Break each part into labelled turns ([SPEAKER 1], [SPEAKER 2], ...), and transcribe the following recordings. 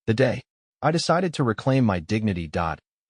[SPEAKER 1] The day I decided to reclaim my dignity,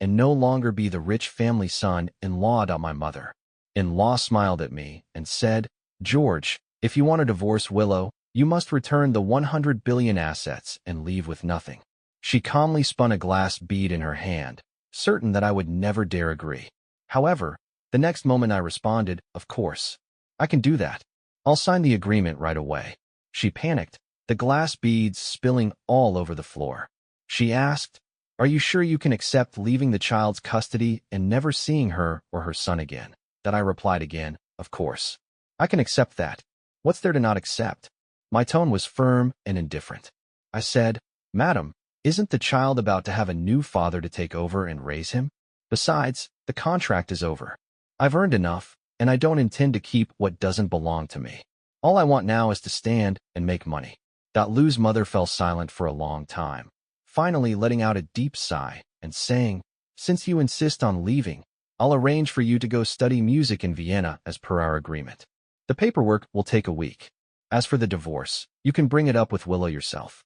[SPEAKER 1] and no longer be the rich family son-in-law. My mother-in-law smiled at me and said, "George, if you want to divorce Willow, you must return the 100 billion assets and leave with nothing." She calmly spun a glass bead in her hand, certain that I would never dare agree. However, the next moment I responded, "Of course. I can do that. I'll sign the agreement right away." She panicked, the glass beads spilling all over the floor. She asked, "Are you sure you can accept leaving the child's custody and never seeing her or her son again?" That I replied again, "Of course. I can accept that. What's there to not accept?" My tone was firm and indifferent. I said, "Madam, isn't the child about to have a new father to take over and raise him? Besides, the contract is over. I've earned enough, and I don't intend to keep what doesn't belong to me. All I want now is to stand and make money." Lou's mother fell silent for a long time, finally letting out a deep sigh and saying, "Since you insist on leaving, I'll arrange for you to go study music in Vienna as per our agreement. The paperwork will take a week. As for the divorce, you can bring it up with Willow yourself."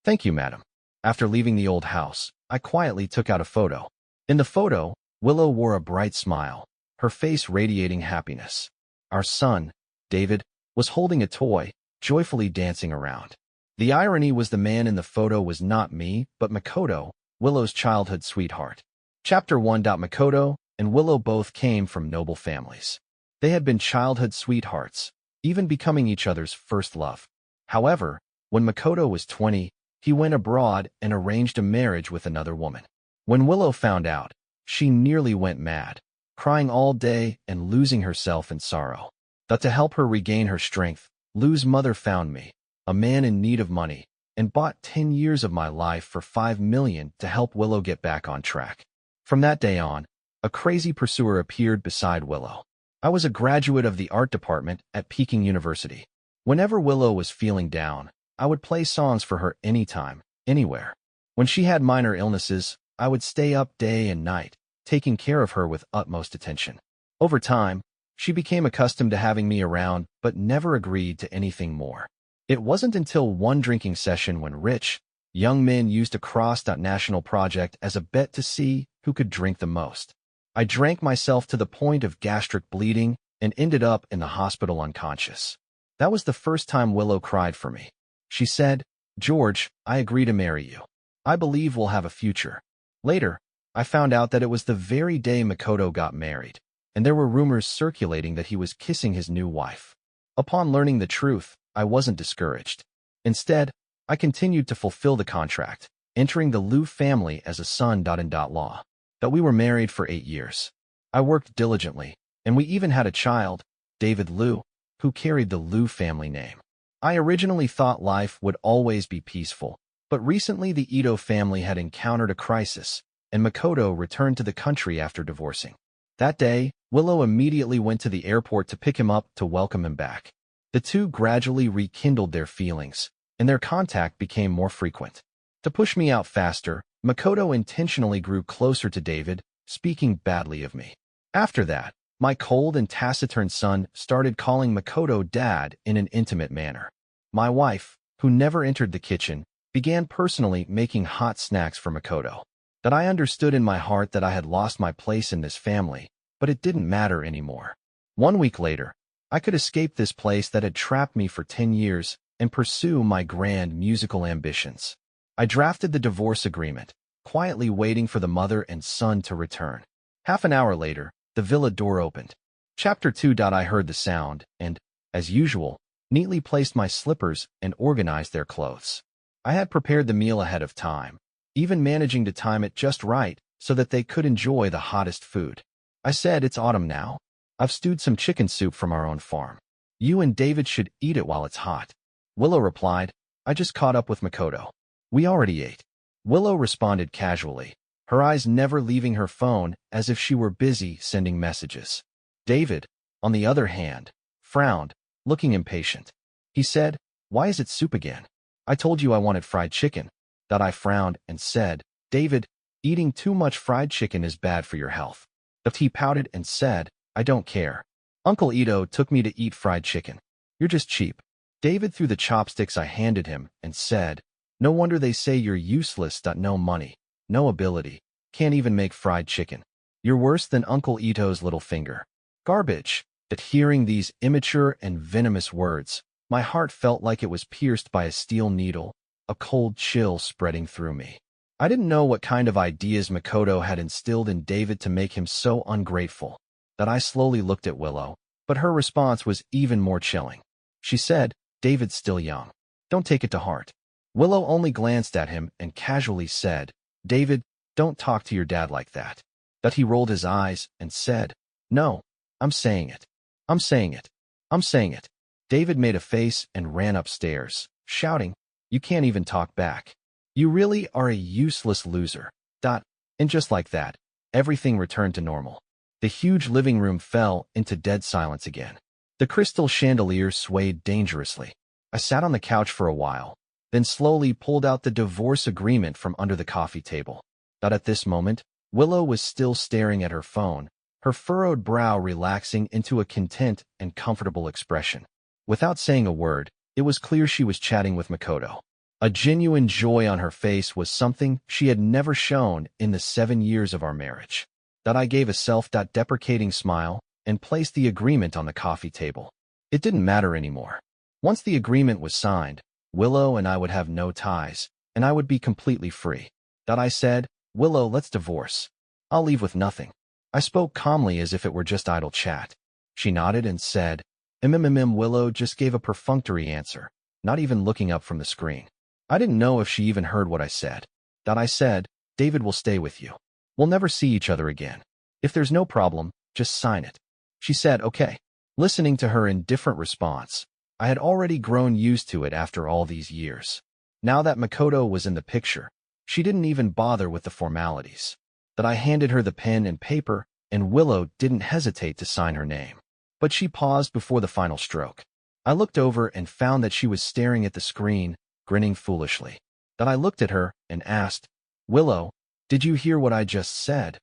[SPEAKER 1] "Thank you, madam." After leaving the old house, I quietly took out a photo. In the photo, Willow wore a bright smile, her face radiating happiness. Our son, David, was holding a toy, joyfully dancing around. The irony was the man in the photo was not me, but Makoto, Willow's childhood sweetheart. Chapter 1. Makoto and Willow both came from noble families. They had been childhood sweethearts, even becoming each other's first love. However, when Makoto was 20, he went abroad and arranged a marriage with another woman. When Willow found out, she nearly went mad, crying all day and losing herself in sorrow. But to help her regain her strength, Lou's mother found me, a man in need of money, and bought 10 years of my life for 5 million to help Willow get back on track. From that day on, a crazy pursuer appeared beside Willow. I was a graduate of the art department at Peking University. Whenever Willow was feeling down, I would play songs for her anytime, anywhere. When she had minor illnesses, I would stay up day and night, taking care of her with utmost attention. Over time, she became accustomed to having me around but never agreed to anything more. It wasn't until one drinking session when rich, young men used a cross-national project as a bet to see who could drink the most. I drank myself to the point of gastric bleeding and ended up in the hospital unconscious. That was the first time Willow cried for me. She said, "George, I agree to marry you. I believe we'll have a future." Later, I found out that it was the very day Makoto got married, and there were rumors circulating that he was kissing his new wife. Upon learning the truth, I wasn't discouraged. Instead, I continued to fulfill the contract, entering the Liu family as a son-in-law. That we were married for 8 years. I worked diligently, and we even had a child, David Liu, who carried the Liu family name. I originally thought life would always be peaceful, but recently the Ito family had encountered a crisis, and Makoto returned to the country after divorcing. That day, Willow immediately went to the airport to pick him up to welcome him back. The two gradually rekindled their feelings, and their contact became more frequent. To push me out faster, Makoto intentionally grew closer to David, speaking badly of me. After that, my cold and taciturn son started calling Makoto Dad in an intimate manner. My wife, who never entered the kitchen, began personally making hot snacks for Makoto. That I understood in my heart that I had lost my place in this family, but it didn't matter anymore. 1 week later, I could escape this place that had trapped me for 10 years and pursue my grand musical ambitions. I drafted the divorce agreement, quietly waiting for the mother and son to return. Half an hour later, the villa door opened. Chapter 2. I heard the sound and, as usual, neatly placed my slippers and organized their clothes. I had prepared the meal ahead of time, even managing to time it just right so that they could enjoy the hottest food. I said, "It's autumn now. I've stewed some chicken soup from our own farm. You and David should eat it while it's hot." Willow replied, "I just caught up with Makoto. We already ate." Willow responded casually, her eyes never leaving her phone as if she were busy sending messages. David, on the other hand, frowned, looking impatient. He said, "Why is it soup again? I told you I wanted fried chicken." I frowned and said, "David, eating too much fried chicken is bad for your health." But he pouted and said, "I don't care. Uncle Ito took me to eat fried chicken. You're just cheap." David threw the chopsticks I handed him and said, No wonder they say you're useless. No money, no ability, can't even make fried chicken. You're worse than Uncle Ito's little finger. Garbage. At hearing these immature and venomous words, my heart felt like it was pierced by a steel needle, a cold chill spreading through me. I didn't know what kind of ideas Makoto had instilled in David to make him so ungrateful that I slowly looked at Willow, but her response was even more chilling. She said, "David's still young. Don't take it to heart." Willow only glanced at him and casually said, "David, don't talk to your dad like that." But he rolled his eyes and said, "No, I'm saying it. I'm saying it. I'm saying it." David made a face and ran upstairs, shouting, "You can't even talk back. You really are a useless loser." And just like that, everything returned to normal. The huge living room fell into dead silence again. The crystal chandelier swayed dangerously. I sat on the couch for a while, then slowly pulled out the divorce agreement from under the coffee table. At this moment, Willow was still staring at her phone, her furrowed brow relaxing into a content and comfortable expression. Without saying a word, it was clear she was chatting with Makoto. A genuine joy on her face was something she had never shown in the 7 years of our marriage. I gave a self-deprecating smile and placed the agreement on the coffee table. It didn't matter anymore. Once the agreement was signed, Willow and I would have no ties, and I would be completely free. I said, "Willow, let's divorce. I'll leave with nothing." I spoke calmly as if it were just idle chat. She nodded and said, Willow just gave a perfunctory answer, not even looking up from the screen. I didn't know if she even heard what I said. I said, "David will stay with you. We'll never see each other again. If there's no problem, just sign it." She said, "Okay." Listening to her indifferent response, I had already grown used to it after all these years. Now that Makoto was in the picture, she didn't even bother with the formalities. I handed her the pen and paper, and Willow didn't hesitate to sign her name. But she paused before the final stroke. I looked over and found that she was staring at the screen, grinning foolishly. I looked at her and asked, "Willow, did you hear what I just said?"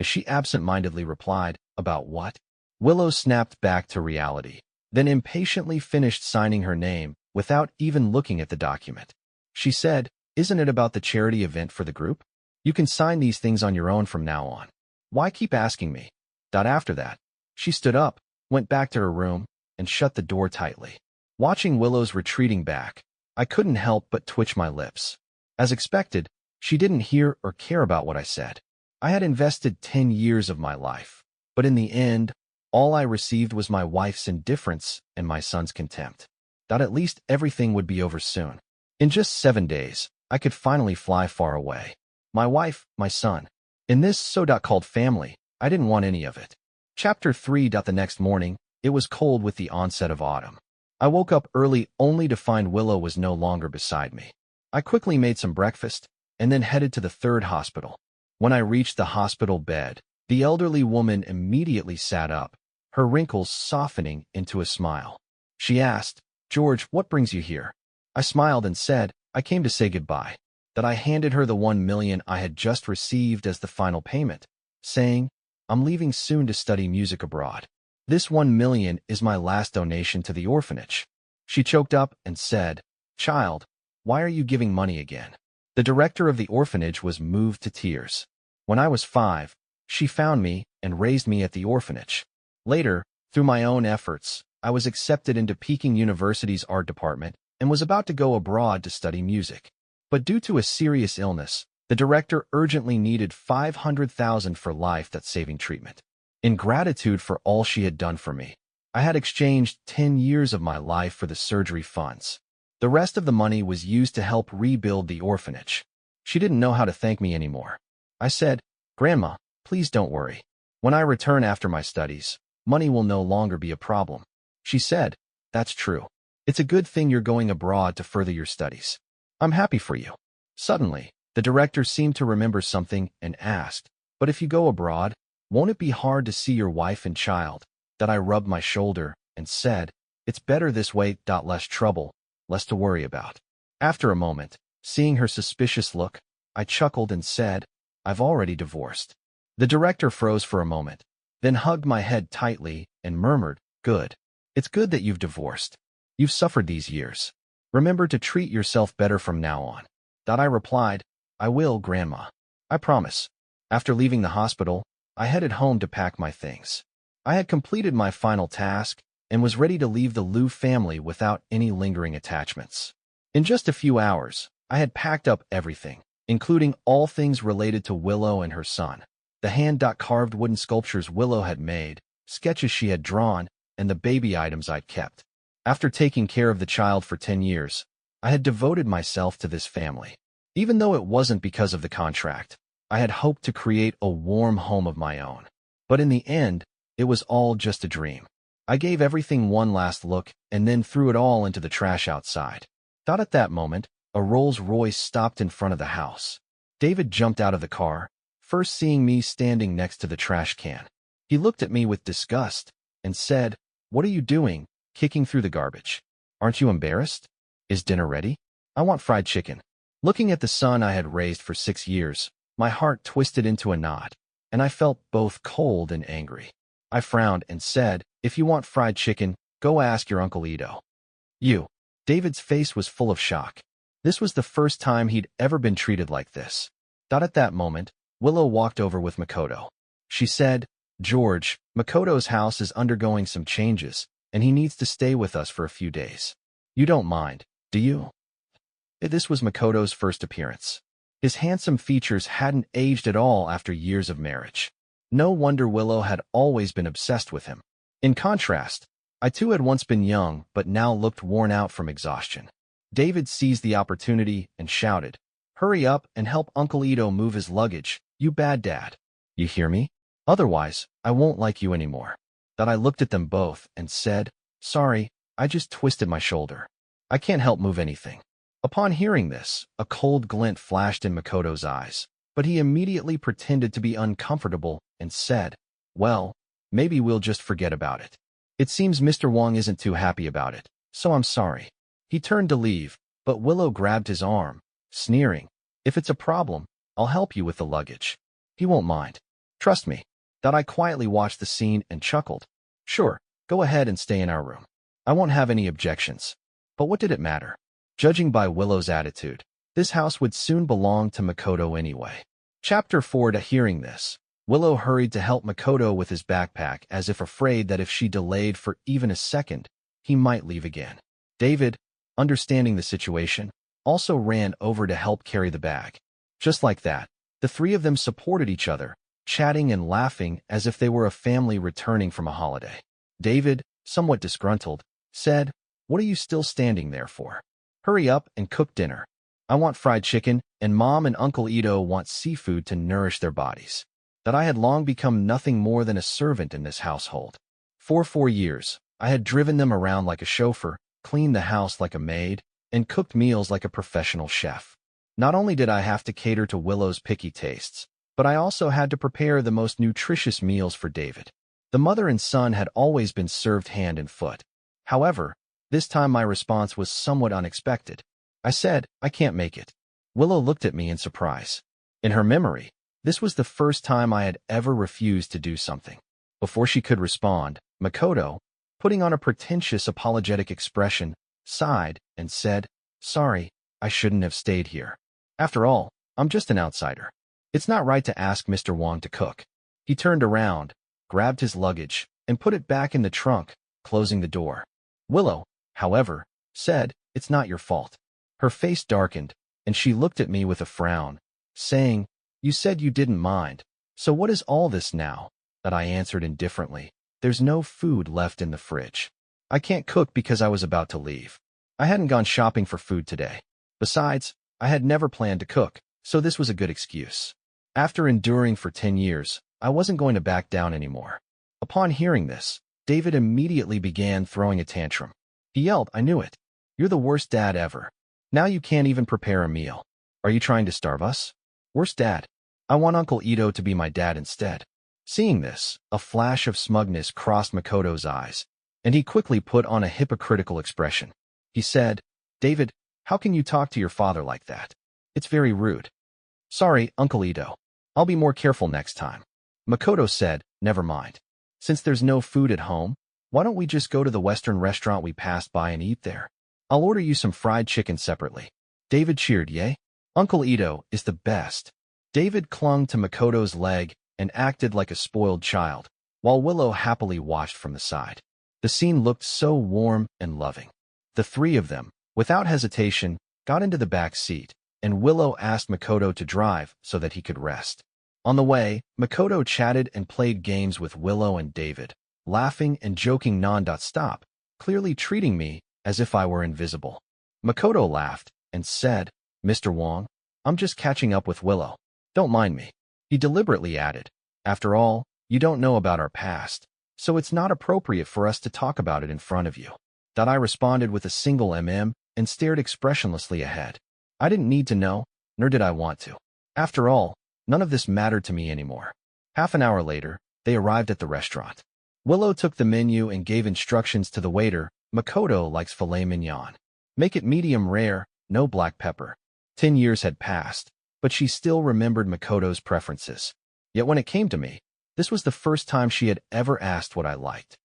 [SPEAKER 1] She absent-mindedly replied, "About what?" Willow snapped back to reality, then impatiently finished signing her name without even looking at the document. She said, "Isn't it about the charity event for the group? You can sign these things on your own from now on. Why keep asking me?" After that, she stood up, went back to her room, and shut the door tightly. Watching Willow's retreating back, I couldn't help but twitch my lips. As expected, she didn't hear or care about what I said. I had invested 10 years of my life, but in the end, all I received was my wife's indifference and my son's contempt. At least everything would be over soon. In just 7 days, I could finally fly far away. My wife, my son. In this so-called family, I didn't want any of it. Chapter 3. The next morning, it was cold with the onset of autumn. I woke up early only to find Willow was no longer beside me. I quickly made some breakfast and then headed to the 3rd hospital. When I reached the hospital bed, the elderly woman immediately sat up, her wrinkles softening into a smile. She asked, "George, what brings you here?" I smiled and said, "I came to say goodbye." I handed her the 1 million I had just received as the final payment, saying, "I'm leaving soon to study music abroad. This 1 million is my last donation to the orphanage." She choked up and said, "Child, why are you giving money again?" The director of the orphanage was moved to tears. When I was 5, she found me and raised me at the orphanage. Later, through my own efforts, I was accepted into Peking University's art department and was about to go abroad to study music. But due to a serious illness, the director urgently needed 500,000 for life-saving treatment. In gratitude for all she had done for me, I had exchanged 10 years of my life for the surgery funds. The rest of the money was used to help rebuild the orphanage. She didn't know how to thank me anymore. I said, "Grandma, please don't worry. When I return after my studies, money will no longer be a problem." She said, "That's true. It's a good thing you're going abroad to further your studies. I'm happy for you." Suddenly, the director seemed to remember something and asked, "But if you go abroad, won't it be hard to see your wife and child?" I rubbed my shoulder and said, "It's better this way. Less trouble, less to worry about." After a moment, seeing her suspicious look, I chuckled and said, "I've already divorced." The director froze for a moment, then hugged my head tightly and murmured, "Good. It's good that you've divorced. You've suffered these years. Remember to treat yourself better from now on. I replied, I will, Grandma. I promise. After leaving the hospital, I headed home to pack my things. I had completed my final task and was ready to leave the Liu family without any lingering attachments. In just a few hours, I had packed up everything, including all things related to Willow and her son. The hand-carved wooden sculptures Willow had made, sketches she had drawn, and the baby items I'd kept. After taking care of the child for 10 years, I had devoted myself to this family. Even though it wasn't because of the contract, I had hoped to create a warm home of my own. But in the end, it was all just a dream. I gave everything one last look and then threw it all into the trash outside. At that moment, a Rolls-Royce stopped in front of the house. David jumped out of the car, first seeing me standing next to the trash can. He looked at me with disgust and said, "What are you doing, kicking through the garbage? Aren't you embarrassed? Is dinner ready? I want fried chicken." Looking at the son I had raised for 6 years, my heart twisted into a knot, and I felt both cold and angry. I frowned and said, "If you want fried chicken, go ask your Uncle Ito." "You." David's face was full of shock. This was the first time he'd ever been treated like this. At that moment, Willow walked over with Makoto. She said, "George, Makoto's house is undergoing some changes, and he needs to stay with us for a few days. You don't mind, do you?" This was Makoto's first appearance. His handsome features hadn't aged at all after years of marriage. No wonder Willow had always been obsessed with him. In contrast, I too had once been young, but now looked worn out from exhaustion. David seized the opportunity and shouted, "Hurry up and help Uncle Ito move his luggage, you bad dad. You hear me? Otherwise, I won't like you anymore." I looked at them both and said, "Sorry, I just twisted my shoulder. I can't help move anything." Upon hearing this, a cold glint flashed in Makoto's eyes, but he immediately pretended to be uncomfortable and said, "Well, maybe we'll just forget about it. It seems Mr. Wong isn't too happy about it, so I'm sorry." He turned to leave, but Willow grabbed his arm, sneering, "If it's a problem, I'll help you with the luggage. He won't mind. Trust me." I quietly watched the scene and chuckled. "Sure, go ahead and stay in our room. I won't have any objections." But what did it matter? Judging by Willow's attitude, this house would soon belong to Makoto anyway. Chapter 4. Hearing this, Willow hurried to help Makoto with his backpack as if afraid that if she delayed for even a second, he might leave again. David, understanding the situation, also ran over to help carry the bag. Just like that, the three of them supported each other, chatting and laughing as if they were a family returning from a holiday. David, somewhat disgruntled, said, "What are you still standing there for? Hurry up and cook dinner. I want fried chicken, and Mom and Uncle Ito want seafood to nourish their bodies." I had long become nothing more than a servant in this household. For 4 years, I had driven them around like a chauffeur, cleaned the house like a maid, and cooked meals like a professional chef. Not only did I have to cater to Willow's picky tastes, but I also had to prepare the most nutritious meals for David. The mother and son had always been served hand and foot. However, this time my response was somewhat unexpected. I said, "I can't make it." Willow looked at me in surprise. In her memory, this was the first time I had ever refused to do something. Before she could respond, Makoto, putting on a pretentious apologetic expression, sighed and said, "Sorry, I shouldn't have stayed here. After all, I'm just an outsider. It's not right to ask Mr. Wong to cook." He turned around, grabbed his luggage, and put it back in the trunk, closing the door. Willow, however, said, "It's not your fault." Her face darkened, and she looked at me with a frown, saying, "You said you didn't mind, so what is all this now?" I answered indifferently, "There's no food left in the fridge. I can't cook because I was about to leave. I hadn't gone shopping for food today. Besides, I had never planned to cook, so this was a good excuse." After enduring for 10 years, I wasn't going to back down anymore. Upon hearing this, David immediately began throwing a tantrum. He yelled, "I knew it. You're the worst dad ever. Now you can't even prepare a meal. Are you trying to starve us? Worst dad. I want Uncle Ito to be my dad instead." Seeing this, a flash of smugness crossed Makoto's eyes, and he quickly put on a hypocritical expression. He said, "David, how can you talk to your father like that? It's very rude." "Sorry, Uncle Ito. I'll be more careful next time." Makoto said, "Never mind. Since there's no food at home, why don't we just go to the Western restaurant we passed by and eat there? I'll order you some fried chicken separately. David cheered, yay? Uncle Ito is the best. David clung to Makoto's leg and acted like a spoiled child, while Willow happily watched from the side. The scene looked so warm and loving. The three of them, without hesitation, got into the back seat, and Willow asked Makoto to drive so that he could rest. On the way, Makoto chatted and played games with Willow and David, laughing and joking non-stop, clearly treating me as if I were invisible. Makoto laughed and said, "Mr. Wong, I'm just catching up with Willow. Don't mind me." He deliberately added, "After all, you don't know about our past, so it's not appropriate for us to talk about it in front of you." That I responded with a single and stared expressionlessly ahead. I didn't need to know, nor did I want to. After all, none of this mattered to me anymore. Half an hour later, they arrived at the restaurant. Willow took the menu and gave instructions to the waiter. Makoto likes filet mignon. Make it medium rare, no black pepper. 10 years had passed, but she still remembered Makoto's preferences. Yet when it came to me, this was the first time she had ever asked what I liked.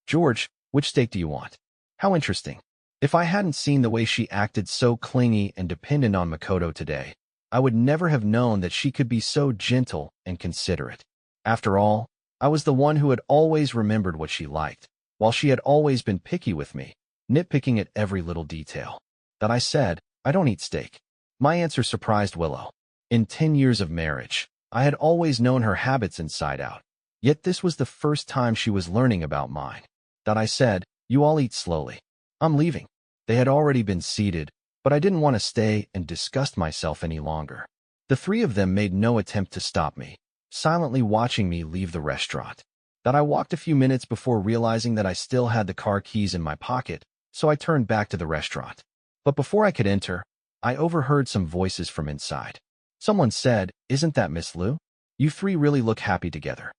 [SPEAKER 1] "George, which steak do you want?" How interesting. If I hadn't seen the way she acted so clingy and dependent on Makoto today, I would never have known that she could be so gentle and considerate. After all, I was the one who had always remembered what she liked, while she had always been picky with me, nitpicking at every little detail. That I said, "I don't eat steak." My answer surprised Willow. In 10 years of marriage, I had always known her habits inside out, yet this was the first time she was learning about mine. That I said, "You all eat slowly. I'm leaving." They had already been seated, but I didn't want to stay and disgust myself any longer. The three of them made no attempt to stop me, silently watching me leave the restaurant. That I walked a few minutes before realizing that I still had the car keys in my pocket, so I turned back to the restaurant. But before I could enter, I overheard some voices from inside. Someone said, "Isn't that Miss Liu? You three really look happy together."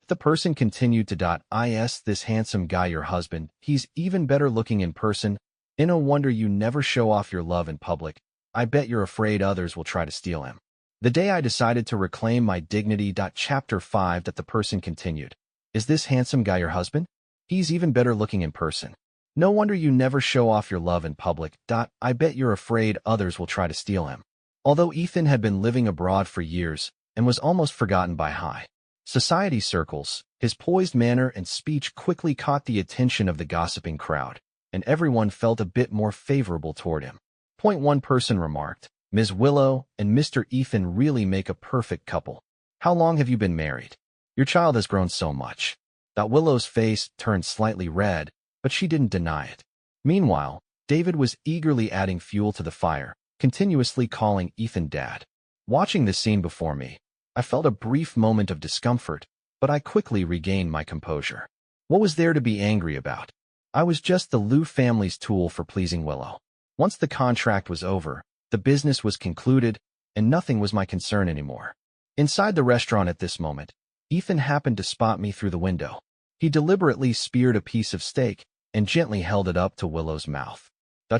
[SPEAKER 1] The person continued to "Is this handsome guy your husband? He's even better looking in person. No wonder you never show off your love in public. I bet you're afraid others will try to steal him." The day I decided to reclaim my dignity. Chapter 5. That the person continued. "Is this handsome guy your husband? He's even better looking in person. No wonder you never show off your love in public. I bet you're afraid others will try to steal him." Although Ethan had been living abroad for years and was almost forgotten by high society circles, his poised manner and speech quickly caught the attention of the gossiping crowd, and everyone felt a bit more favorable toward him. One person remarked, "Ms. Willow and Mr. Ethan really make a perfect couple. How long have you been married? Your child has grown so much." Willow's face turned slightly red, but she didn't deny it. Meanwhile, David was eagerly adding fuel to the fire, continuously calling Ethan Dad. Watching the scene before me, I felt a brief moment of discomfort, but I quickly regained my composure. What was there to be angry about? I was just the Liu family's tool for pleasing Willow. Once the contract was over, the business was concluded, and nothing was my concern anymore. Inside the restaurant at this moment, Ethan happened to spot me through the window. He deliberately speared a piece of steak and gently held it up to Willow's mouth.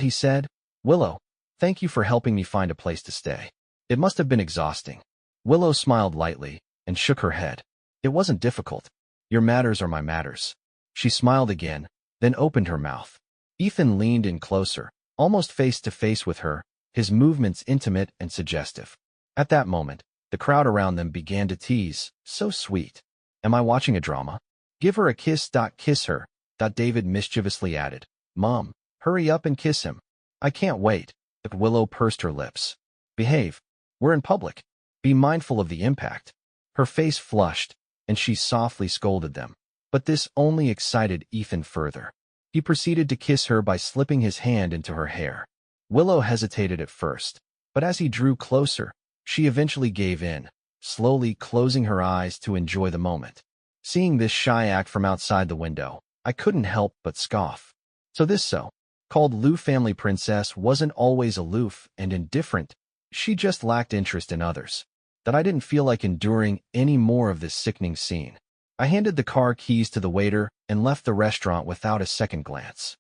[SPEAKER 1] He said, "Willow, thank you for helping me find a place to stay. It must have been exhausting." Willow smiled lightly and shook her head. "It wasn't difficult. Your matters are my matters." She smiled again, then opened her mouth. Ethan leaned in closer, almost face to face with her, his movements intimate and suggestive. At that moment, the crowd around them began to tease, "So sweet. Am I watching a drama? Give her a kiss. Kiss her." David mischievously added, "Mom, hurry up and kiss him. I can't wait." Willow pursed her lips. "Behave. We're in public. Be mindful of the impact." Her face flushed, and she softly scolded them. But this only excited Ethan further. He proceeded to kiss her by slipping his hand into her hair. Willow hesitated at first, but as he drew closer, she eventually gave in, slowly closing her eyes to enjoy the moment. Seeing this shy act from outside the window, I couldn't help but scoff. So this so-called Liu family princess wasn't always aloof and indifferent. She just lacked interest in others. I didn't feel like enduring any more of this sickening scene. I handed the car keys to the waiter and left the restaurant without a second glance.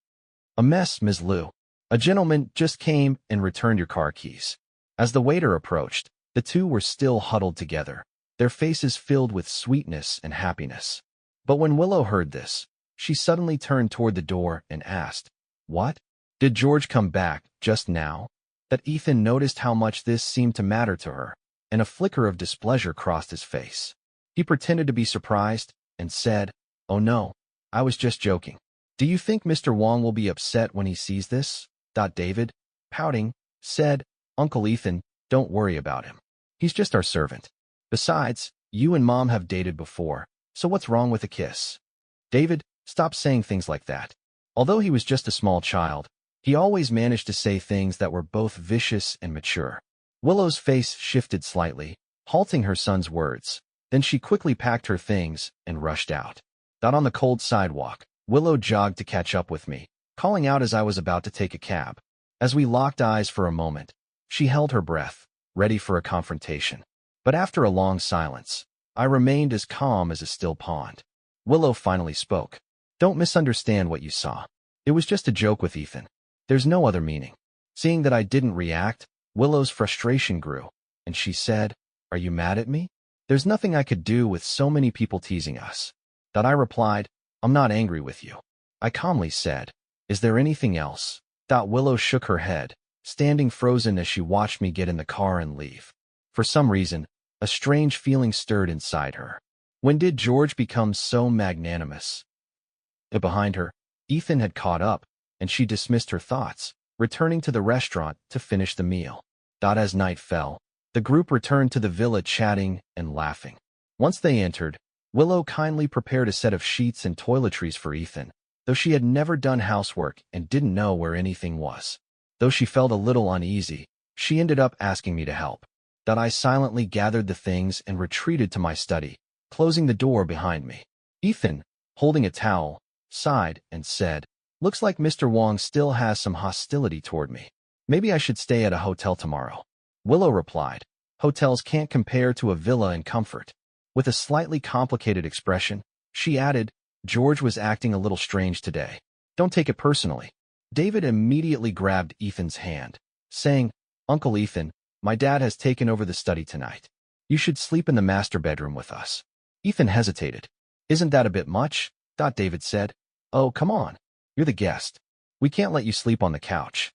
[SPEAKER 1] "A mess, Ms. Liu. A gentleman just came and returned your car keys." As the waiter approached, the two were still huddled together, their faces filled with sweetness and happiness. But when Willow heard this, she suddenly turned toward the door and asked, "What? Did George come back just now? That Ethan noticed how much this seemed to matter to her, and a flicker of displeasure crossed his face. He pretended to be surprised and said, "Oh no, I was just joking." "Do you think Mr. Wong will be upset when he sees this?" David, pouting, said, "Uncle Ethan, don't worry about him. He's just our servant. Besides, you and Mom have dated before, so what's wrong with a kiss?" David, stop saying things like that. Although he was just a small child, he always managed to say things that were both vicious and mature. Willow's face shifted slightly, halting her son's words. Then she quickly packed her things and rushed out. On the cold sidewalk, Willow jogged to catch up with me, calling out as I was about to take a cab. As we locked eyes for a moment, she held her breath, ready for a confrontation. But after a long silence, I remained as calm as a still pond. Willow finally spoke. "Don't misunderstand what you saw. It was just a joke with Ethan. There's no other meaning." Seeing that I didn't react, Willow's frustration grew, and she said, "Are you mad at me? There's nothing I could do with so many people teasing us." I replied, "I'm not angry with you." I calmly said, "Is there anything else?" Willow shook her head, standing frozen as she watched me get in the car and leave. For some reason, a strange feeling stirred inside her. When did George become so magnanimous? Behind her, Ethan had caught up, and she dismissed her thoughts, returning to the restaurant to finish the meal. As night fell, the group returned to the villa chatting and laughing. Once they entered, Willow kindly prepared a set of sheets and toiletries for Ethan, though she had never done housework and didn't know where anything was. Though she felt a little uneasy, she ended up asking me to help. I silently gathered the things and retreated to my study, closing the door behind me. Ethan, holding a towel, sighed and said, "Looks like Mr. Wong still has some hostility toward me. Maybe I should stay at a hotel tomorrow." Willow replied, "Hotels can't compare to a villa in comfort." With a slightly complicated expression, she added, "George was acting a little strange today. Don't take it personally." David immediately grabbed Ethan's hand, saying, "Uncle Ethan, my dad has taken over the study tonight. You should sleep in the master bedroom with us." Ethan hesitated. "Isn't that a bit much?" David said. "Oh, come on. You're the guest. We can't let you sleep on the couch."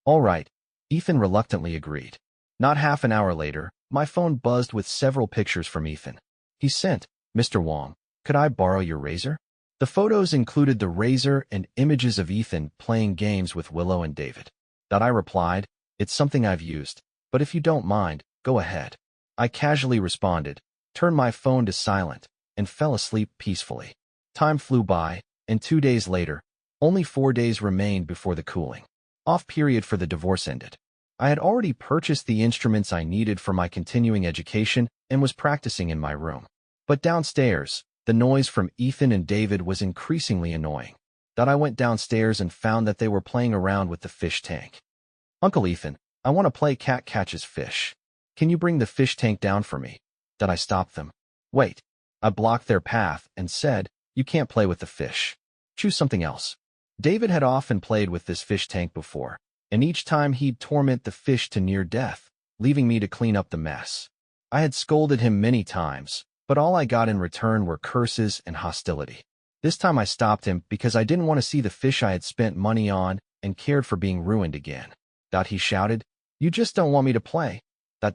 [SPEAKER 1] "All right," Ethan reluctantly agreed. Not half an hour later, my phone buzzed with several pictures from Ethan. He sent, "Mr. Wong, could I borrow your razor?" The photos included the razor and images of Ethan playing games with Willow and David. I replied, "It's something I've used, but if you don't mind, go ahead." I casually responded, turned my phone to silent, and fell asleep peacefully. Time flew by, and 2 days later, only 4 days remained before the cooling-off period for the divorce ended. I had already purchased the instruments I needed for my continuing education and was practicing in my room. But downstairs, the noise from Ethan and David was increasingly annoying. I went downstairs and found that they were playing around with the fish tank. "Uncle Ethan, I want to play cat catches fish. Can you bring the fish tank down for me?" I stopped them. "Wait." I blocked their path and said, "You can't play with the fish. Choose something else." David had often played with this fish tank before, and each time he'd torment the fish to near death, leaving me to clean up the mess. I had scolded him many times, but all I got in return were curses and hostility. This time I stopped him because I didn't want to see the fish I had spent money on and cared for being ruined again. He shouted, "You just don't want me to play."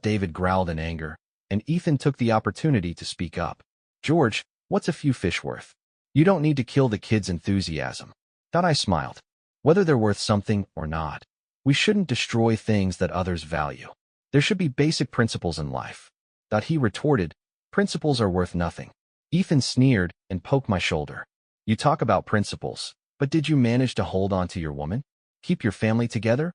[SPEAKER 1] David growled in anger, and Ethan took the opportunity to speak up. "George, what's a few fish worth? You don't need to kill the kids' enthusiasm." I smiled. "Whether they're worth something or not, we shouldn't destroy things that others value. There should be basic principles in life." He retorted, "Principles are worth nothing." Ethan sneered and poked my shoulder. "You talk about principles, but did you manage to hold on to your woman? Keep your family together?"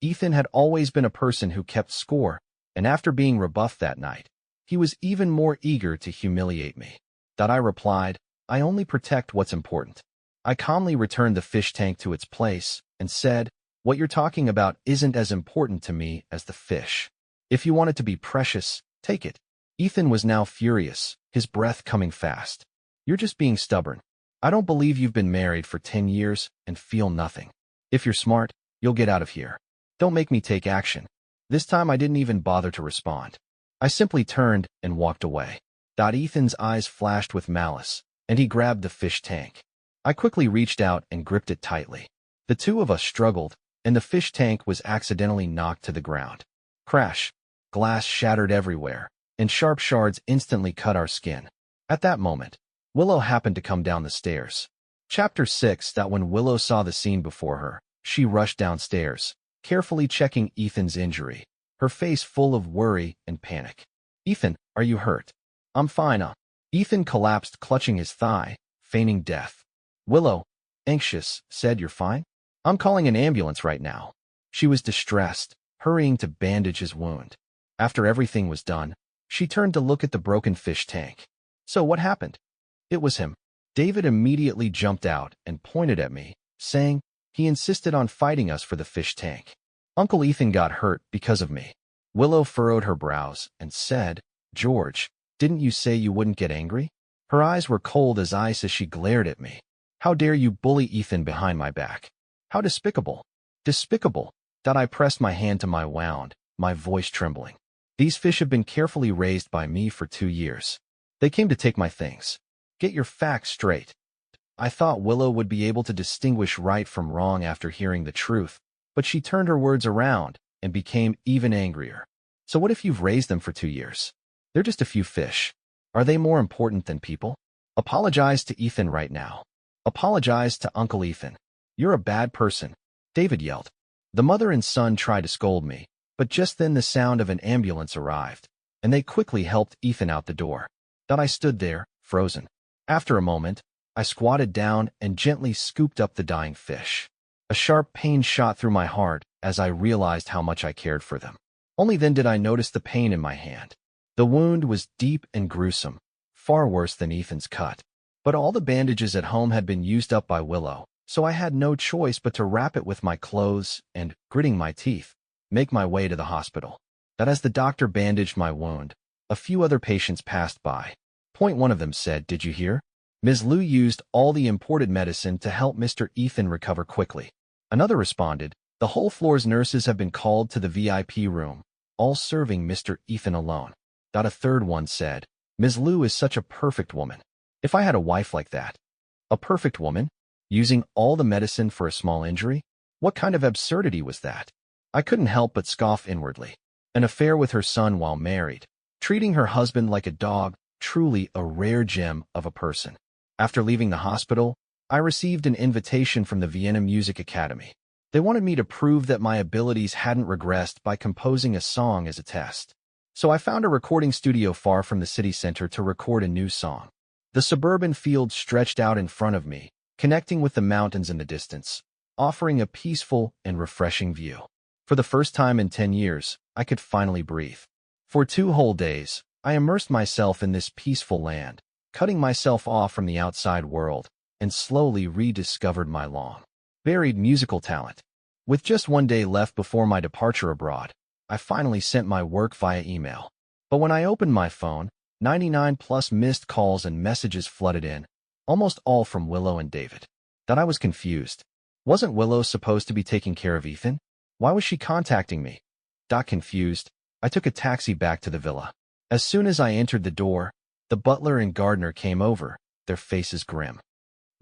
[SPEAKER 1] Ethan had always been a person who kept score, and after being rebuffed that night, he was even more eager to humiliate me. I replied, "I only protect what's important." I calmly returned the fish tank to its place and said, "What you're talking about isn't as important to me as the fish. If you want it to be precious, take it." Ethan was now furious, his breath coming fast. "You're just being stubborn. I don't believe you've been married for 10 years and feel nothing. If you're smart, you'll get out of here. Don't make me take action." This time I didn't even bother to respond. I simply turned and walked away. Ethan's eyes flashed with malice, and he grabbed the fish tank. I quickly reached out and gripped it tightly. The two of us struggled, and the fish tank was accidentally knocked to the ground. Crash! Glass shattered everywhere, and sharp shards instantly cut our skin. At that moment, Willow happened to come down the stairs. Chapter 6. That when Willow saw the scene before her, she rushed downstairs, carefully checking Ethan's injury, her face full of worry and panic. "Ethan, are you hurt?" "I'm fine." Ethan collapsed, clutching his thigh, feigning death. Willow, anxious, said, "You're fine? I'm calling an ambulance right now." She was distressed, hurrying to bandage his wound. After everything was done, she turned to look at the broken fish tank. "So what happened?" "It was him." David immediately jumped out and pointed at me, saying, "He insisted on fighting us for the fish tank. Uncle Ethan got hurt because of me." Willow furrowed her brows and said, "George, didn't you say you wouldn't get angry?" Her eyes were cold as ice as she glared at me. "How dare you bully Ethan behind my back? How despicable." "Despicable." I pressed my hand to my wound, my voice trembling. "These fish have been carefully raised by me for 2 years. They came to take my things. Get your facts straight." I thought Willow would be able to distinguish right from wrong after hearing the truth, but she turned her words around and became even angrier. "So what if you've raised them for 2 years? They're just a few fish. Are they more important than people? Apologize to Ethan right now. Apologize to Uncle Ethan. You're a bad person," David yelled. The mother and son tried to scold me, but just then the sound of an ambulance arrived, and they quickly helped Ethan out the door. I stood there, frozen. After a moment, I squatted down and gently scooped up the dying fish. A sharp pain shot through my heart as I realized how much I cared for them. Only then did I notice the pain in my hand. The wound was deep and gruesome, far worse than Ethan's cut. But all the bandages at home had been used up by Willow, so I had no choice but to wrap it with my clothes and, gritting my teeth, make my way to the hospital. As the doctor bandaged my wound, a few other patients passed by. One of them said, "Did you hear? Ms. Liu used all the imported medicine to help Mr. Ethan recover quickly." Another responded, "The whole floor's nurses have been called to the VIP room, all serving Mr. Ethan alone." A third one said, "Ms. Liu is such a perfect woman. If I had a wife like that." A perfect woman? Using all the medicine for a small injury? What kind of absurdity was that? I couldn't help but scoff inwardly. An affair with her son while married, treating her husband like a dog, truly a rare gem of a person. After leaving the hospital, I received an invitation from the Vienna Music Academy. They wanted me to prove that my abilities hadn't regressed by composing a song as a test. So I found a recording studio far from the city center to record a new song. The suburban field stretched out in front of me, connecting with the mountains in the distance, offering a peaceful and refreshing view. For the first time in 10 years, I could finally breathe. For 2 whole days, I immersed myself in this peaceful land, cutting myself off from the outside world, and slowly rediscovered my long, varied musical talent. With just 1 day left before my departure abroad, I finally sent my work via email. But when I opened my phone, 99 plus missed calls and messages flooded in, almost all from Willow and David. I was confused. Wasn't Willow supposed to be taking care of Ethan? Why was she contacting me? Confused, I took a taxi back to the villa. As soon as I entered the door, the butler and gardener came over, their faces grim.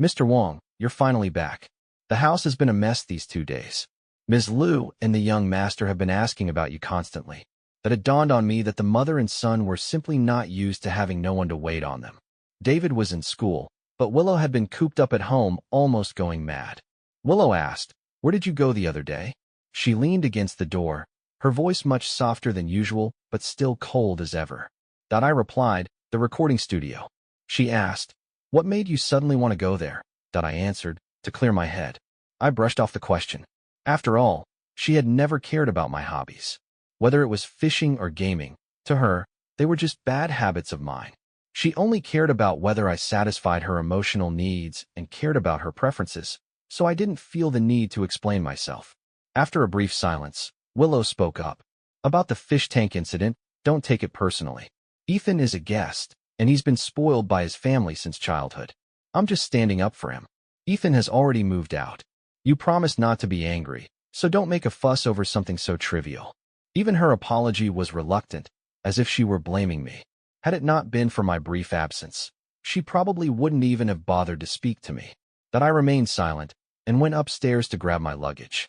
[SPEAKER 1] "Mr. Wong, you're finally back. The house has been a mess these 2 days. Ms. Liu and the young master have been asking about you constantly." It dawned on me that the mother and son were simply not used to having no one to wait on them. David was in school, but Willow had been cooped up at home, almost going mad. Willow asked, "Where did you go the other day?" She leaned against the door, her voice much softer than usual, but still cold as ever. I replied, "The recording studio." She asked, "What made you suddenly want to go there?" I answered, "To clear my head." I brushed off the question. After all, she had never cared about my hobbies. Whether it was fishing or gaming, to her, they were just bad habits of mine. She only cared about whether I satisfied her emotional needs and cared about her preferences, so I didn't feel the need to explain myself. After a brief silence, Willow spoke up. "About the fish tank incident, don't take it personally. Ethan is a guest, and he's been spoiled by his family since childhood. I'm just standing up for him. Ethan has already moved out. You promised not to be angry, so don't make a fuss over something so trivial." Even her apology was reluctant, as if she were blaming me. Had it not been for my brief absence, she probably wouldn't even have bothered to speak to me. I remained silent and went upstairs to grab my luggage.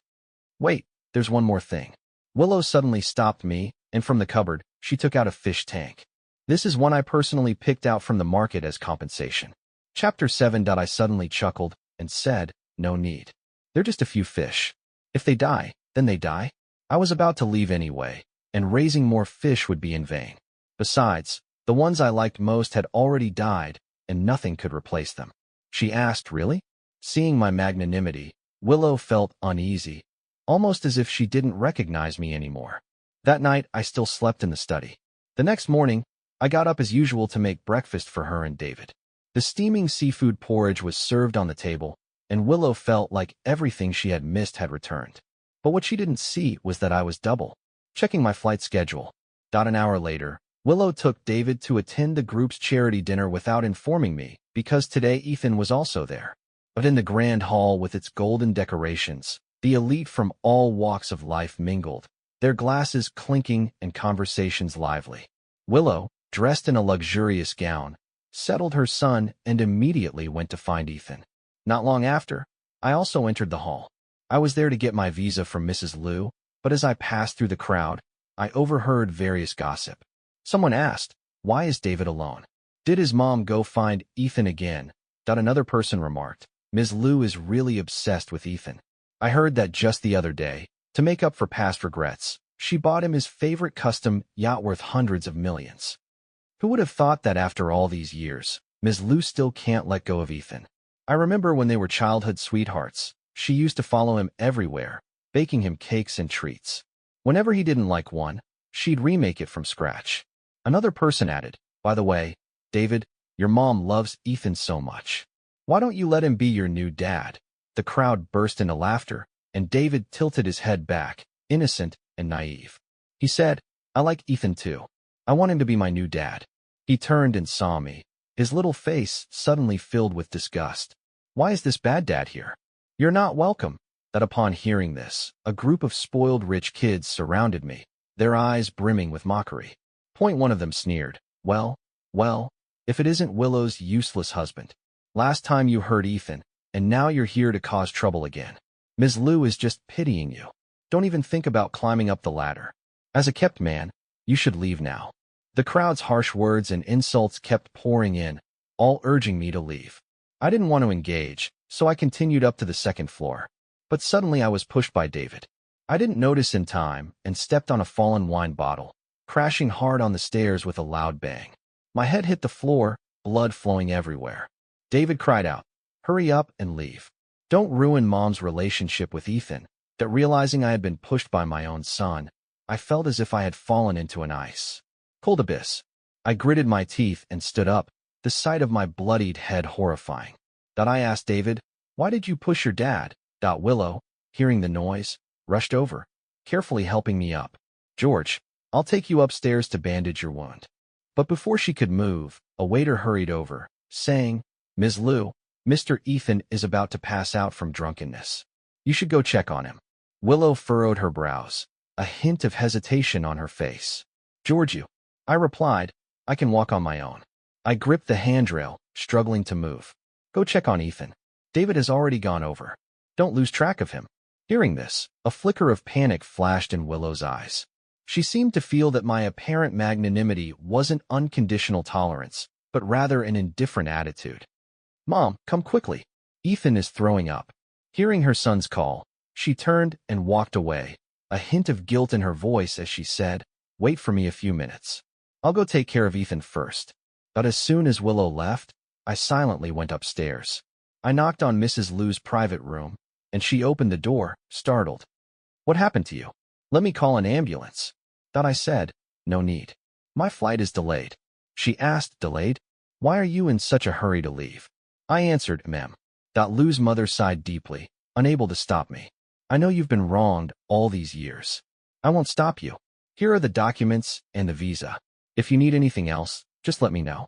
[SPEAKER 1] Wait, there's one more thing. Willow suddenly stopped me, and from the cupboard, she took out a fish tank. This is one I personally picked out from the market as compensation. Chapter 7. I suddenly chuckled and said, no need. They're just a few fish. If they die, then they die. I was about to leave anyway, and raising more fish would be in vain. Besides, the ones I liked most had already died, and nothing could replace them. She asked, really? Seeing my magnanimity, Willow felt uneasy, almost as if she didn't recognize me anymore. That night, I still slept in the study. The next morning, I got up as usual to make breakfast for her and David. The steaming seafood porridge was served on the table, and Willow felt like everything she had missed had returned. But what she didn't see was that I was double checking my flight schedule. An hour later, Willow took David to attend the group's charity dinner without informing me, because today Ethan was also there. But in the grand hall with its golden decorations, the elite from all walks of life mingled, their glasses clinking and conversations lively. Willow, dressed in a luxurious gown, settled her son and immediately went to find Ethan. Not long after, I also entered the hall. I was there to get my visa from Mrs. Liu, but as I passed through the crowd, I overheard various gossip. Someone asked, why is David alone? Did his mom go find Ethan again? Another person remarked, Ms. Liu is really obsessed with Ethan. I heard that just the other day, to make up for past regrets, she bought him his favorite custom yacht worth hundreds of millions. Who would have thought that after all these years, Ms. Liu still can't let go of Ethan? I remember when they were childhood sweethearts, she used to follow him everywhere, baking him cakes and treats. Whenever he didn't like one, she'd remake it from scratch. Another person added, by the way, David, your mom loves Ethan so much. Why don't you let him be your new dad? The crowd burst into laughter, and David tilted his head back, innocent and naive. He said, I like Ethan too. I want him to be my new dad. He turned and saw me, his little face suddenly filled with disgust. Why is this bad dad here? You're not welcome. Upon hearing this, a group of spoiled rich kids surrounded me, their eyes brimming with mockery. One of them sneered, well, if it isn't Willow's useless husband. Last time you hurt Ethan, and now you're here to cause trouble again. Ms. Liu is just pitying you. Don't even think about climbing up the ladder. As a kept man, you should leave now. The crowd's harsh words and insults kept pouring in, all urging me to leave. I didn't want to engage, so I continued up to the second floor. But suddenly I was pushed by David. I didn't notice in time and stepped on a fallen wine bottle, crashing hard on the stairs with a loud bang. My head hit the floor, blood flowing everywhere. David cried out, hurry up and leave. Don't ruin Mom's relationship with Ethan. Realizing I had been pushed by my own son, I felt as if I had fallen into an ice cold abyss. I gritted my teeth and stood up, the sight of my bloodied head horrifying. I asked David, why did you push your dad? Willow, hearing the noise, rushed over, carefully helping me up. George, I'll take you upstairs to bandage your wound. But before she could move, a waiter hurried over, saying, Ms. Liu, Mr. Ethan is about to pass out from drunkenness. You should go check on him. Willow furrowed her brows, a hint of hesitation on her face. George, I replied, I can walk on my own. I gripped the handrail, struggling to move. Go check on Ethan. David has already gone over. Don't lose track of him. Hearing this, a flicker of panic flashed in Willow's eyes. She seemed to feel that my apparent magnanimity wasn't unconditional tolerance, but rather an indifferent attitude. Mom, come quickly. Ethan is throwing up. Hearing her son's call, she turned and walked away, a hint of guilt in her voice as she said, wait for me a few minutes. I'll go take care of Ethan first. But as soon as Willow left, I silently went upstairs. I knocked on Mrs. Liu's private room, and she opened the door, startled. What happened to you? Let me call an ambulance. I said, no need. My flight is delayed. She asked, delayed? Why are you in such a hurry to leave? I answered, ma'am. Liu's mother sighed deeply, unable to stop me. I know you've been wronged all these years. I won't stop you. Here are the documents and the visa. If you need anything else, just let me know.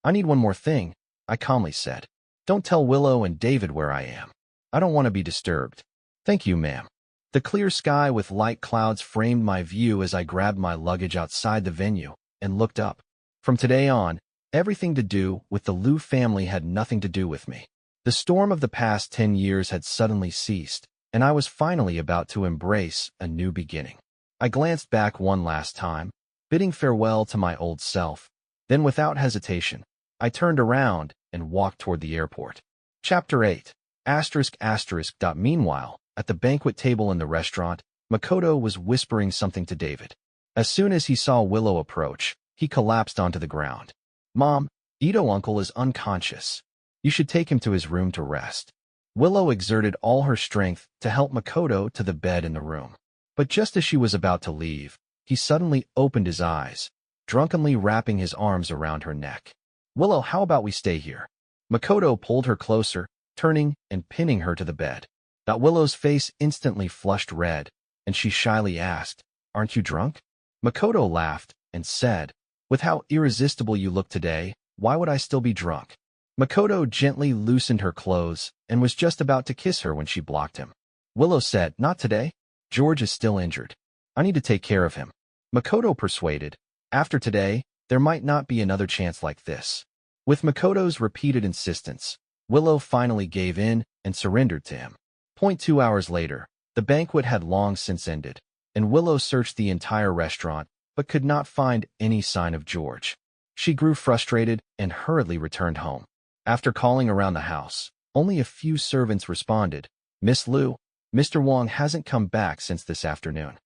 [SPEAKER 1] I need one more thing, I calmly said. Don't tell Willow and David where I am. I don't want to be disturbed. Thank you, ma'am. The clear sky with light clouds framed my view as I grabbed my luggage outside the venue and looked up. From today on, everything to do with the Liu family had nothing to do with me. The storm of the past 10 years had suddenly ceased, and I was finally about to embrace a new beginning. I glanced back one last time, bidding farewell to my old self. Then without hesitation, I turned around and walked toward the airport. Chapter 8. ***. Meanwhile, at the banquet table in the restaurant, Makoto was whispering something to David. As soon as he saw Willow approach, he collapsed onto the ground. "Mom, Ito uncle is unconscious. You should take him to his room to rest." Willow exerted all her strength to help Makoto to the bed in the room. But just as she was about to leave, he suddenly opened his eyes, drunkenly wrapping his arms around her neck. "Willow, how about we stay here?" Makoto pulled her closer, turning and pinning her to the bed. Willow's face instantly flushed red, and she shyly asked, "Aren't you drunk?" Makoto laughed and said, "With how irresistible you look today, why would I still be drunk?" Makoto gently loosened her clothes and was just about to kiss her when she blocked him. Willow said, "Not today. George is still injured. I need to take care of him." Makoto persuaded, "After today, there might not be another chance like this." With Makoto's repeated insistence, Willow finally gave in and surrendered to him. 2 hours later, the banquet had long since ended, and Willow searched the entire restaurant but could not find any sign of George. She grew frustrated and hurriedly returned home. After calling around the house, only a few servants responded, "Miss Liu, Mr. Wong hasn't come back since this afternoon."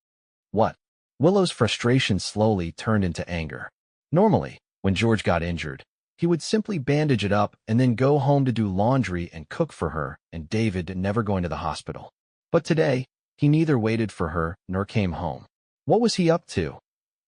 [SPEAKER 1] What? Willow's frustration slowly turned into anger. Normally, when George got injured, he would simply bandage it up and then go home to do laundry and cook for her and David, never going to the hospital. But today, he neither waited for her nor came home. What was he up to?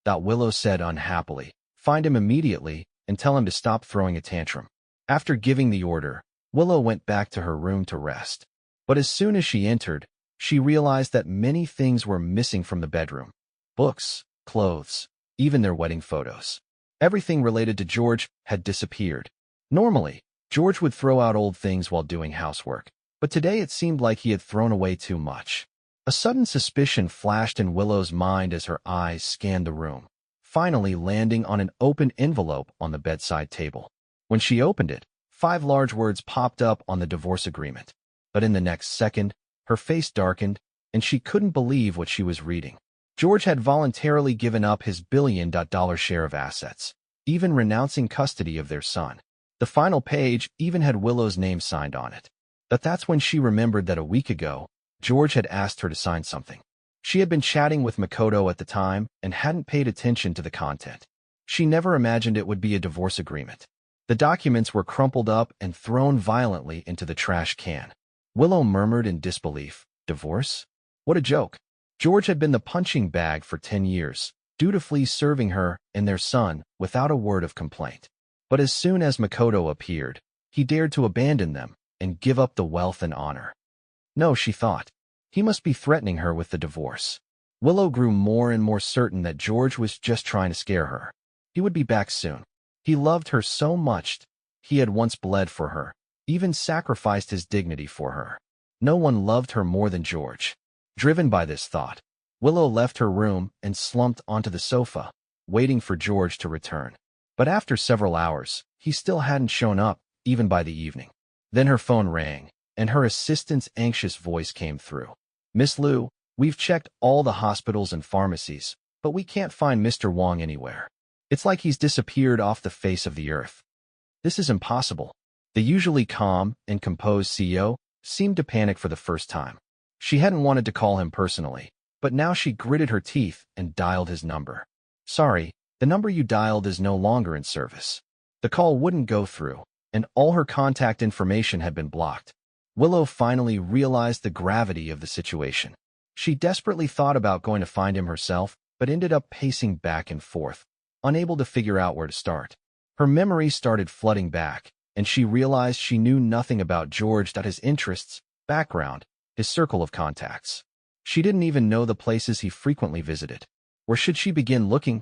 [SPEAKER 1] Willow said unhappily, "Find him immediately and tell him to stop throwing a tantrum." After giving the order, Willow went back to her room to rest. But as soon as she entered, she realized that many things were missing from the bedroom. Books, clothes, even their wedding photos. Everything related to George had disappeared. Normally, George would throw out old things while doing housework, but today it seemed like he had thrown away too much. A sudden suspicion flashed in Willow's mind as her eyes scanned the room, finally landing on an open envelope on the bedside table. When she opened it, 5 large words popped up on the divorce agreement. But in the next second, her face darkened, and she couldn't believe what she was reading. George had voluntarily given up his billion-dollar share of assets, even renouncing custody of their son. The final page even had Willow's name signed on it. But that's when she remembered that a week ago, George had asked her to sign something. She had been chatting with Makoto at the time and hadn't paid attention to the content. She never imagined it would be a divorce agreement. The documents were crumpled up and thrown violently into the trash can. Willow murmured in disbelief, "Divorce? What a joke." George had been the punching bag for 10 years, dutifully serving her and their son without a word of complaint. But as soon as Makoto appeared, he dared to abandon them and give up the wealth and honor. No, she thought. He must be threatening her with the divorce. Willow grew more and more certain that George was just trying to scare her. He would be back soon. He loved her so much. He had once bled for her, even sacrificed his dignity for her. No one loved her more than George. Driven by this thought, Willow left her room and slumped onto the sofa, waiting for George to return. But after several hours, he still hadn't shown up, even by the evening. Then her phone rang, and her assistant's anxious voice came through. "Miss Liu, we've checked all the hospitals and pharmacies, but we can't find Mr. Wong anywhere. It's like he's disappeared off the face of the earth." "This is impossible." The usually calm and composed CEO seemed to panic for the first time. She hadn't wanted to call him personally, but now she gritted her teeth and dialed his number. "Sorry, the number you dialed is no longer in service." The call wouldn't go through, and all her contact information had been blocked. Willow finally realized the gravity of the situation. She desperately thought about going to find him herself, but ended up pacing back and forth, unable to figure out where to start. Her memory started flooding back, and she realized she knew nothing about George, his interests, background, his circle of contacts. She didn't even know the places he frequently visited. Where should she begin looking?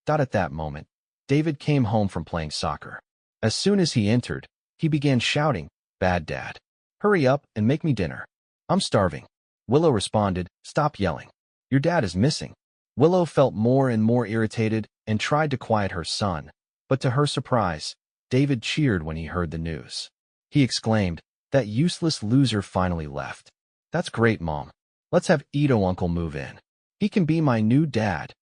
[SPEAKER 1] At that moment, David came home from playing soccer. As soon as he entered, he began shouting, "Bad Dad. Hurry up and make me dinner. I'm starving." Willow responded, "Stop yelling. Your dad is missing." Willow felt more and more irritated and tried to quiet her son, but to her surprise, David cheered when he heard the news. He exclaimed, "That useless loser finally left. That's great, Mom. Let's have Ito Uncle move in. He can be my new dad.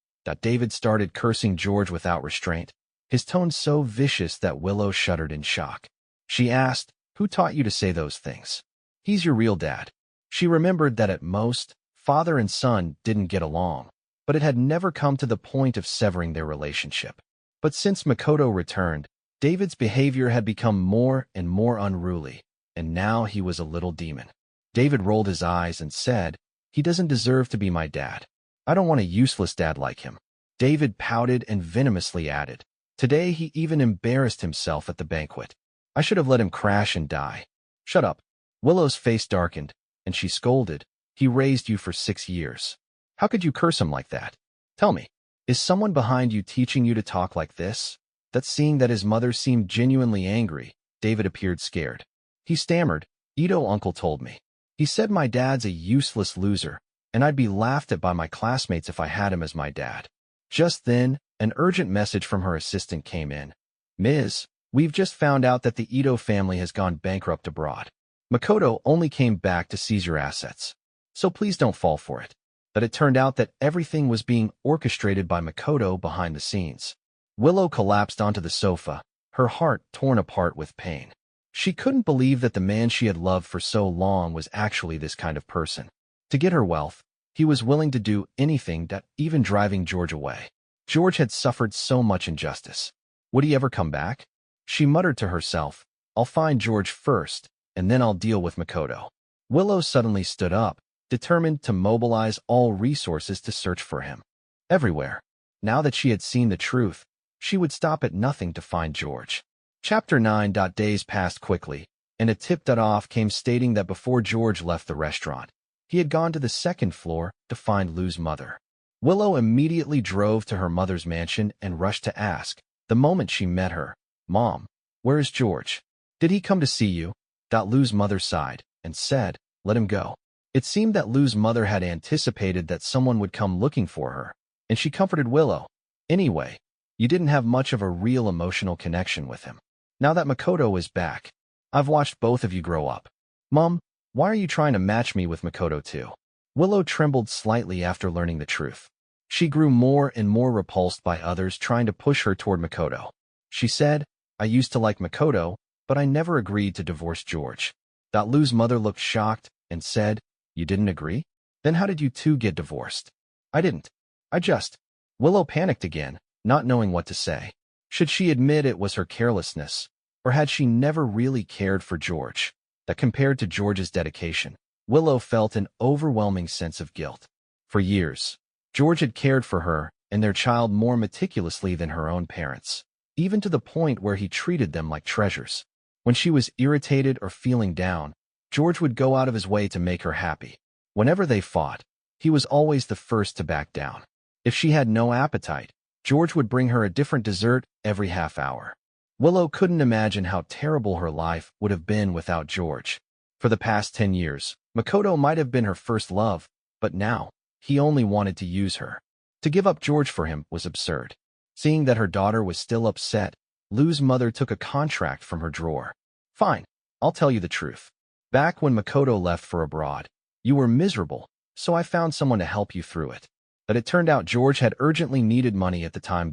[SPEAKER 1] David started cursing George without restraint, his tone so vicious that Willow shuddered in shock. She asked, "Who taught you to say those things?" "He's your real dad." She remembered that at most, father and son didn't get along, but it had never come to the point of severing their relationship. But since Makoto returned, David's behavior had become more and more unruly, and now he was a little demon. David rolled his eyes and said, "He doesn't deserve to be my dad. I don't want a useless dad like him." David pouted and venomously added, "Today he even embarrassed himself at the banquet. I should have let him crash and die." "Shut up." Willow's face darkened, and she scolded, "He raised you for 6 years. How could you curse him like that? Tell me, is someone behind you teaching you to talk like this?" Seeing that his mother seemed genuinely angry, David appeared scared. He stammered, "Ito Uncle told me. He said my dad's a useless loser, and I'd be laughed at by my classmates if I had him as my dad." Just then, an urgent message from her assistant came in. "Ms., we've just found out that the Ito family has gone bankrupt abroad. Makoto only came back to seize your assets, so please don't fall for it." But it turned out that everything was being orchestrated by Makoto behind the scenes. Willow collapsed onto the sofa, her heart torn apart with pain. She couldn't believe that the man she had loved for so long was actually this kind of person. To get her wealth, he was willing to do anything, even driving George away. George had suffered so much injustice. Would he ever come back? She muttered to herself, "I'll find George first, and then I'll deal with Makoto." Willow suddenly stood up, determined to mobilize all resources to search for him. Everywhere. Now that she had seen the truth, she would stop at nothing to find George. Chapter 9. Days passed quickly, and a tip-off came stating that before George left the restaurant, he had gone to the second floor to find Lou's mother. Willow immediately drove to her mother's mansion and rushed to ask, the moment she met her, "Mom, where is George? Did he come to see you?" Lou's mother sighed and said, "Let him go." It seemed that Lou's mother had anticipated that someone would come looking for her, and she comforted Willow. "Anyway, you didn't have much of a real emotional connection with him. Now that Makoto is back, I've watched both of you grow up. Mom, why are you trying to match me with Makoto too?" Willow trembled slightly after learning the truth. She grew more and more repulsed by others trying to push her toward Makoto. She said, "I used to like Makoto, but I never agreed to divorce George." Lou's mother looked shocked and said, "You didn't agree? Then how did you two get divorced?" "I didn't. I just..." Willow panicked again, not knowing what to say. Should she admit it was her carelessness, or had she never really cared for George? Compared to George's dedication, Willow felt an overwhelming sense of guilt. For years, George had cared for her and their child more meticulously than her own parents, even to the point where he treated them like treasures. When she was irritated or feeling down, George would go out of his way to make her happy. Whenever they fought, he was always the first to back down. If she had no appetite, George would bring her a different dessert every half hour. Willow couldn't imagine how terrible her life would have been without George. For the past 10 years, Makoto might have been her first love, but now, he only wanted to use her. To give up George for him was absurd. Seeing that her daughter was still upset, Lou's mother took a contract from her drawer. "Fine, I'll tell you the truth. Back when Makoto left for abroad, you were miserable, so I found someone to help you through it." But it turned out George had urgently needed money at the time,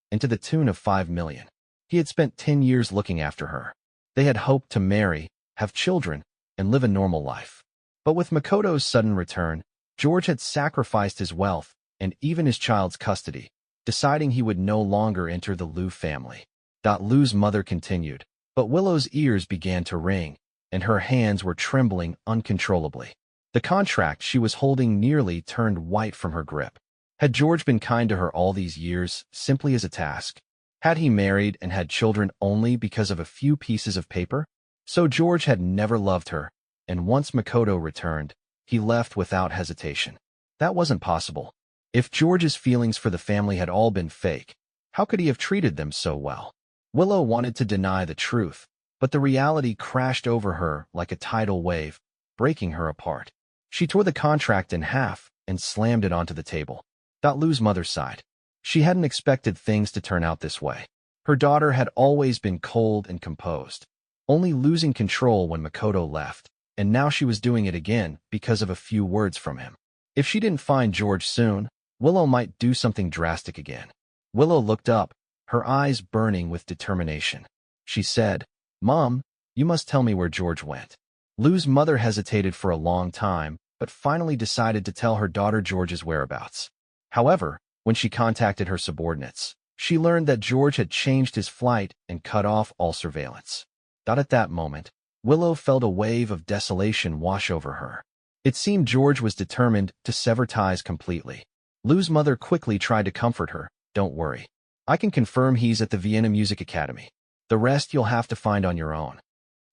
[SPEAKER 1] and to the tune of 5 million. He had spent 10 years looking after her. They had hoped to marry, have children, and live a normal life. But with Makoto's sudden return, George had sacrificed his wealth and even his child's custody, deciding he would no longer enter the Liu family. Lou's mother continued, but Willow's ears began to ring, and her hands were trembling uncontrollably. The contract she was holding nearly turned white from her grip. Had George been kind to her all these years, simply as a task? Had he married and had children only because of a few pieces of paper? So George had never loved her, and once Makoto returned, he left without hesitation. That wasn't possible. If George's feelings for the family had all been fake, how could he have treated them so well? Willow wanted to deny the truth, but the reality crashed over her like a tidal wave, breaking her apart. She tore the contract in half and slammed it onto the table. Lou's mother sighed. She hadn't expected things to turn out this way. Her daughter had always been cold and composed, only losing control when Makoto left, and now she was doing it again because of a few words from him. If she didn't find George soon, Willow might do something drastic again. Willow looked up, her eyes burning with determination. She said, "Mom, you must tell me where George went." Lou's mother hesitated for a long time, but finally decided to tell her daughter George's whereabouts. However, when she contacted her subordinates, she learned that George had changed his flight and cut off all surveillance. At that moment, Willow felt a wave of desolation wash over her. It seemed George was determined to sever ties completely. Lou's mother quickly tried to comfort her. "Don't worry. I can confirm he's at the Vienna Music Academy. The rest you'll have to find on your own."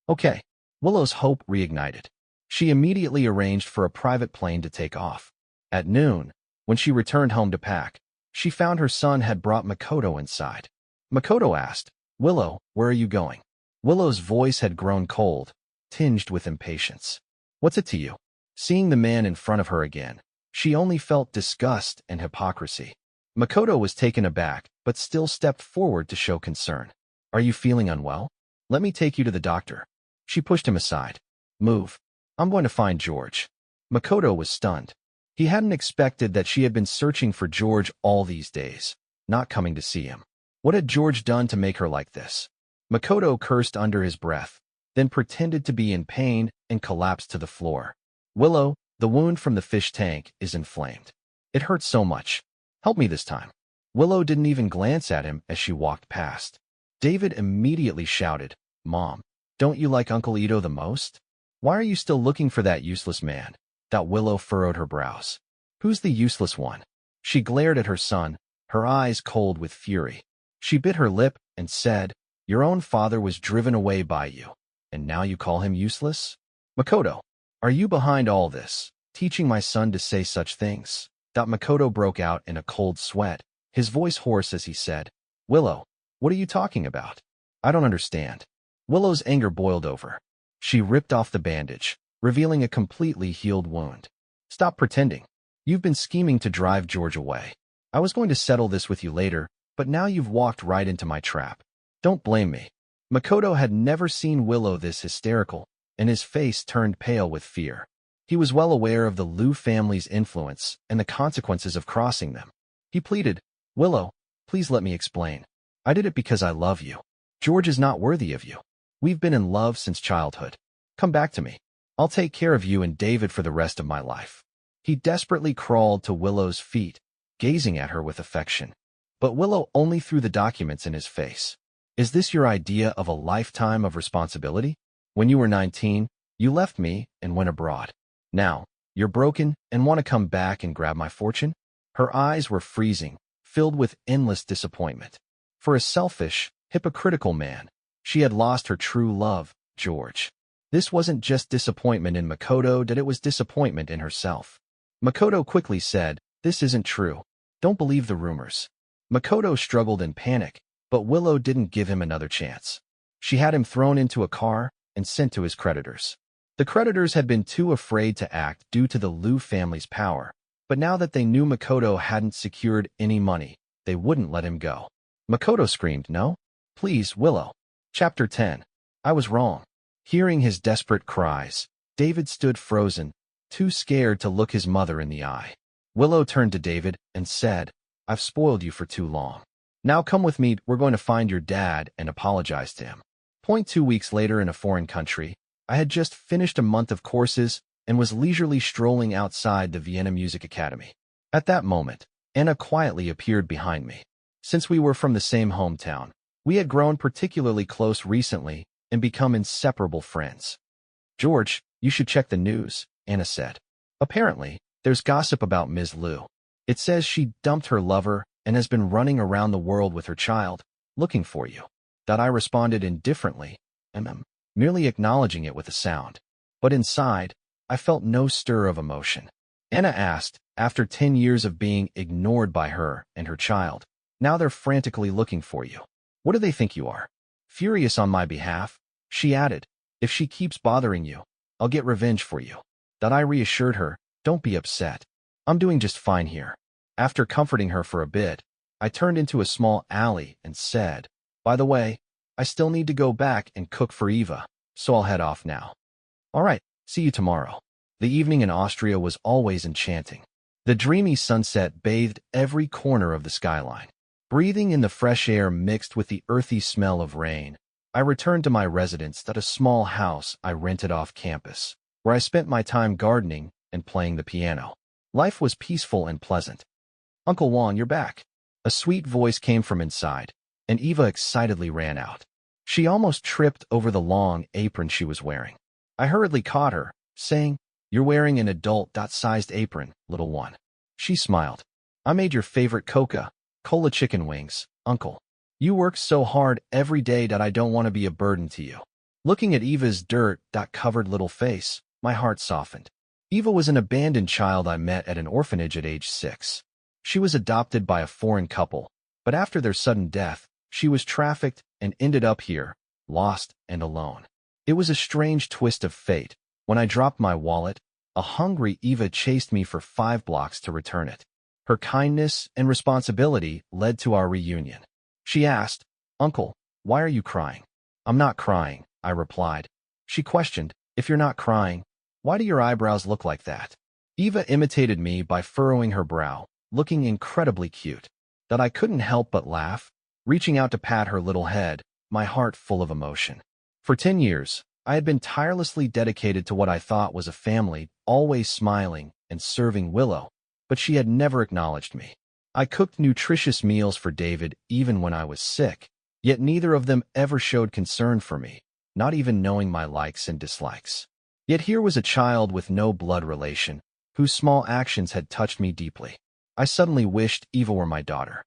[SPEAKER 1] Okay. Willow's hope reignited. She immediately arranged for a private plane to take off. At noon, when she returned home to pack, she found her son had brought Makoto inside. Makoto asked, "Willow, where are you going?" Willow's voice had grown cold, tinged with impatience. "What's it to you?" Seeing the man in front of her again, she only felt disgust and hypocrisy. Makoto was taken aback, but still stepped forward to show concern. "Are you feeling unwell? Let me take you to the doctor." She pushed him aside. "Move. I'm going to find George." Makoto was stunned. He hadn't expected that she had been searching for George all these days, not coming to see him. What had George done to make her like this? Makoto cursed under his breath, then pretended to be in pain and collapsed to the floor. "Willow, the wound from the fish tank is inflamed. It hurts so much. Help me this time." Willow didn't even glance at him as she walked past. David immediately shouted, "Mom, don't you like Uncle Ito the most? Why are you still looking for that useless man?" Willow furrowed her brows. "Who's the useless one?" She glared at her son, her eyes cold with fury. She bit her lip and said, "Your own father was driven away by you, and now you call him useless? Makoto, are you behind all this, teaching my son to say such things?" Makoto broke out in a cold sweat, his voice hoarse as he said, "Willow, what are you talking about? I don't understand." Willow's anger boiled over. She ripped off the bandage, revealing a completely healed wound. "Stop pretending. You've been scheming to drive George away. I was going to settle this with you later, but now you've walked right into my trap. Don't blame me." Makoto had never seen Willow this hysterical, and his face turned pale with fear. He was well aware of the Liu family's influence and the consequences of crossing them. He pleaded, "Willow, please let me explain. I did it because I love you. George is not worthy of you. We've been in love since childhood. Come back to me. I'll take care of you and David for the rest of my life." He desperately crawled to Willow's feet, gazing at her with affection. But Willow only threw the documents in his face. "Is this your idea of a lifetime of responsibility? When you were 19, you left me and went abroad. Now, you're broken and want to come back and grab my fortune?" Her eyes were freezing, filled with endless disappointment. For a selfish, hypocritical man, she had lost her true love, George. This wasn't just disappointment in Makoto, it was disappointment in herself. Makoto quickly said, "This isn't true. Don't believe the rumors." Makoto struggled in panic, but Willow didn't give him another chance. She had him thrown into a car and sent to his creditors. The creditors had been too afraid to act due to the Liu family's power, but now that they knew Makoto hadn't secured any money, they wouldn't let him go. Makoto screamed, "No, please, Willow." Chapter 10. I was wrong. Hearing his desperate cries, David stood frozen, too scared to look his mother in the eye. Willow turned to David and said, "I've spoiled you for too long. Now come with me, we're going to find your dad and apologize to him." 2 weeks later in a foreign country, I had just finished a month of courses and was leisurely strolling outside the Vienna Music Academy. At that moment, Anna quietly appeared behind me. Since we were from the same hometown, we had grown particularly close recently and become inseparable friends. "George, you should check the news," Anna said. "Apparently, there's gossip about Ms. Liu. It says she dumped her lover and has been running around the world with her child, looking for you." I responded indifferently, merely acknowledging it with a sound. But inside, I felt no stir of emotion. Anna asked, "After 10 years of being ignored by her and her child, now they're frantically looking for you. What do they think you are? Furious on my behalf?" She added, "If she keeps bothering you, I'll get revenge for you." I reassured her, "Don't be upset. I'm doing just fine here." After comforting her for a bit, I turned into a small alley and said, "By the way, I still need to go back and cook for Eva, so I'll head off now." "All right, See you tomorrow. The evening in Austria was always enchanting. The dreamy sunset bathed every corner of the skyline. Breathing in the fresh air mixed with the earthy smell of rain, I returned to my residence at a small house I rented off campus, where I spent my time gardening and playing the piano. Life was peaceful and pleasant. Uncle Wong, you're back. A sweet voice came from inside, and Eva excitedly ran out. She almost tripped over the long apron she was wearing. I hurriedly caught her, saying, "You're wearing an adult-sized apron, little one." She smiled. "I made your favorite cola chicken wings, Uncle. You work so hard every day that I don't want to be a burden to you." Looking at Eva's dirt-covered little face, my heart softened. Eva was an abandoned child I met at an orphanage at age 6. She was adopted by a foreign couple, but after their sudden death, she was trafficked and ended up here, lost and alone. It was a strange twist of fate. When I dropped my wallet, a hungry Eva chased me for 5 blocks to return it. Her kindness and responsibility led to our reunion. She asked, "Uncle, why are you crying?" "I'm not crying," I replied. She questioned, "If you're not crying, why do your eyebrows look like that?" Eva imitated me by furrowing her brow, looking incredibly cute. That I couldn't help but laugh, reaching out to pat her little head, my heart full of emotion. For 10 years, I had been tirelessly dedicated to what I thought was a family, always smiling and serving Willow, but she had never acknowledged me. I cooked nutritious meals for David even when I was sick, yet neither of them ever showed concern for me, not even knowing my likes and dislikes. Yet here was a child with no blood relation, whose small actions had touched me deeply. I suddenly wished Eva were my daughter.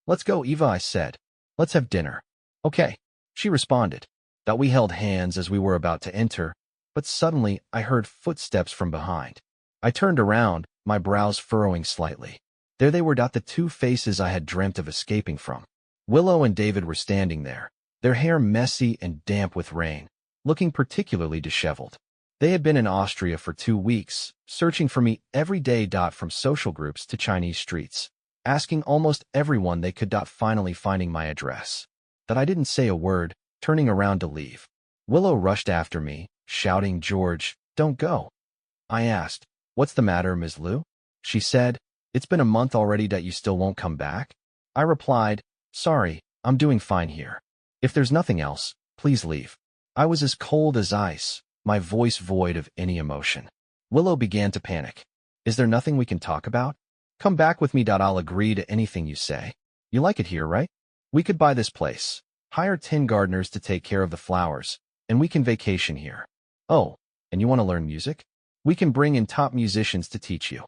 [SPEAKER 1] "Let's go, Eva," I said. "Let's have dinner." "Okay," she responded. That we held hands as we were about to enter, but suddenly I heard footsteps from behind. I turned around, my brows furrowing slightly. There they were, the 2 faces I had dreamt of escaping from. Willow and David were standing there, their hair messy and damp with rain, looking particularly disheveled. They had been in Austria for 2 weeks, searching for me every day. From social groups to Chinese streets, asking almost everyone they could. Finally finding my address. That I didn't say a word, turning around to leave. Willow rushed after me, shouting, "George, don't go." I asked, "What's the matter, Ms. Liu?" She said, "It's been a month already that you still won't come back." I replied, "Sorry, I'm doing fine here. If there's nothing else, please leave." I was as cold as ice, my voice void of any emotion. Willow began to panic. "Is there nothing we can talk about? Come back with me. I'll agree to anything you say. You like it here, right? We could buy this place, hire 10 gardeners to take care of the flowers, and we can vacation here. Oh, and you want to learn music? We can bring in top musicians to teach you."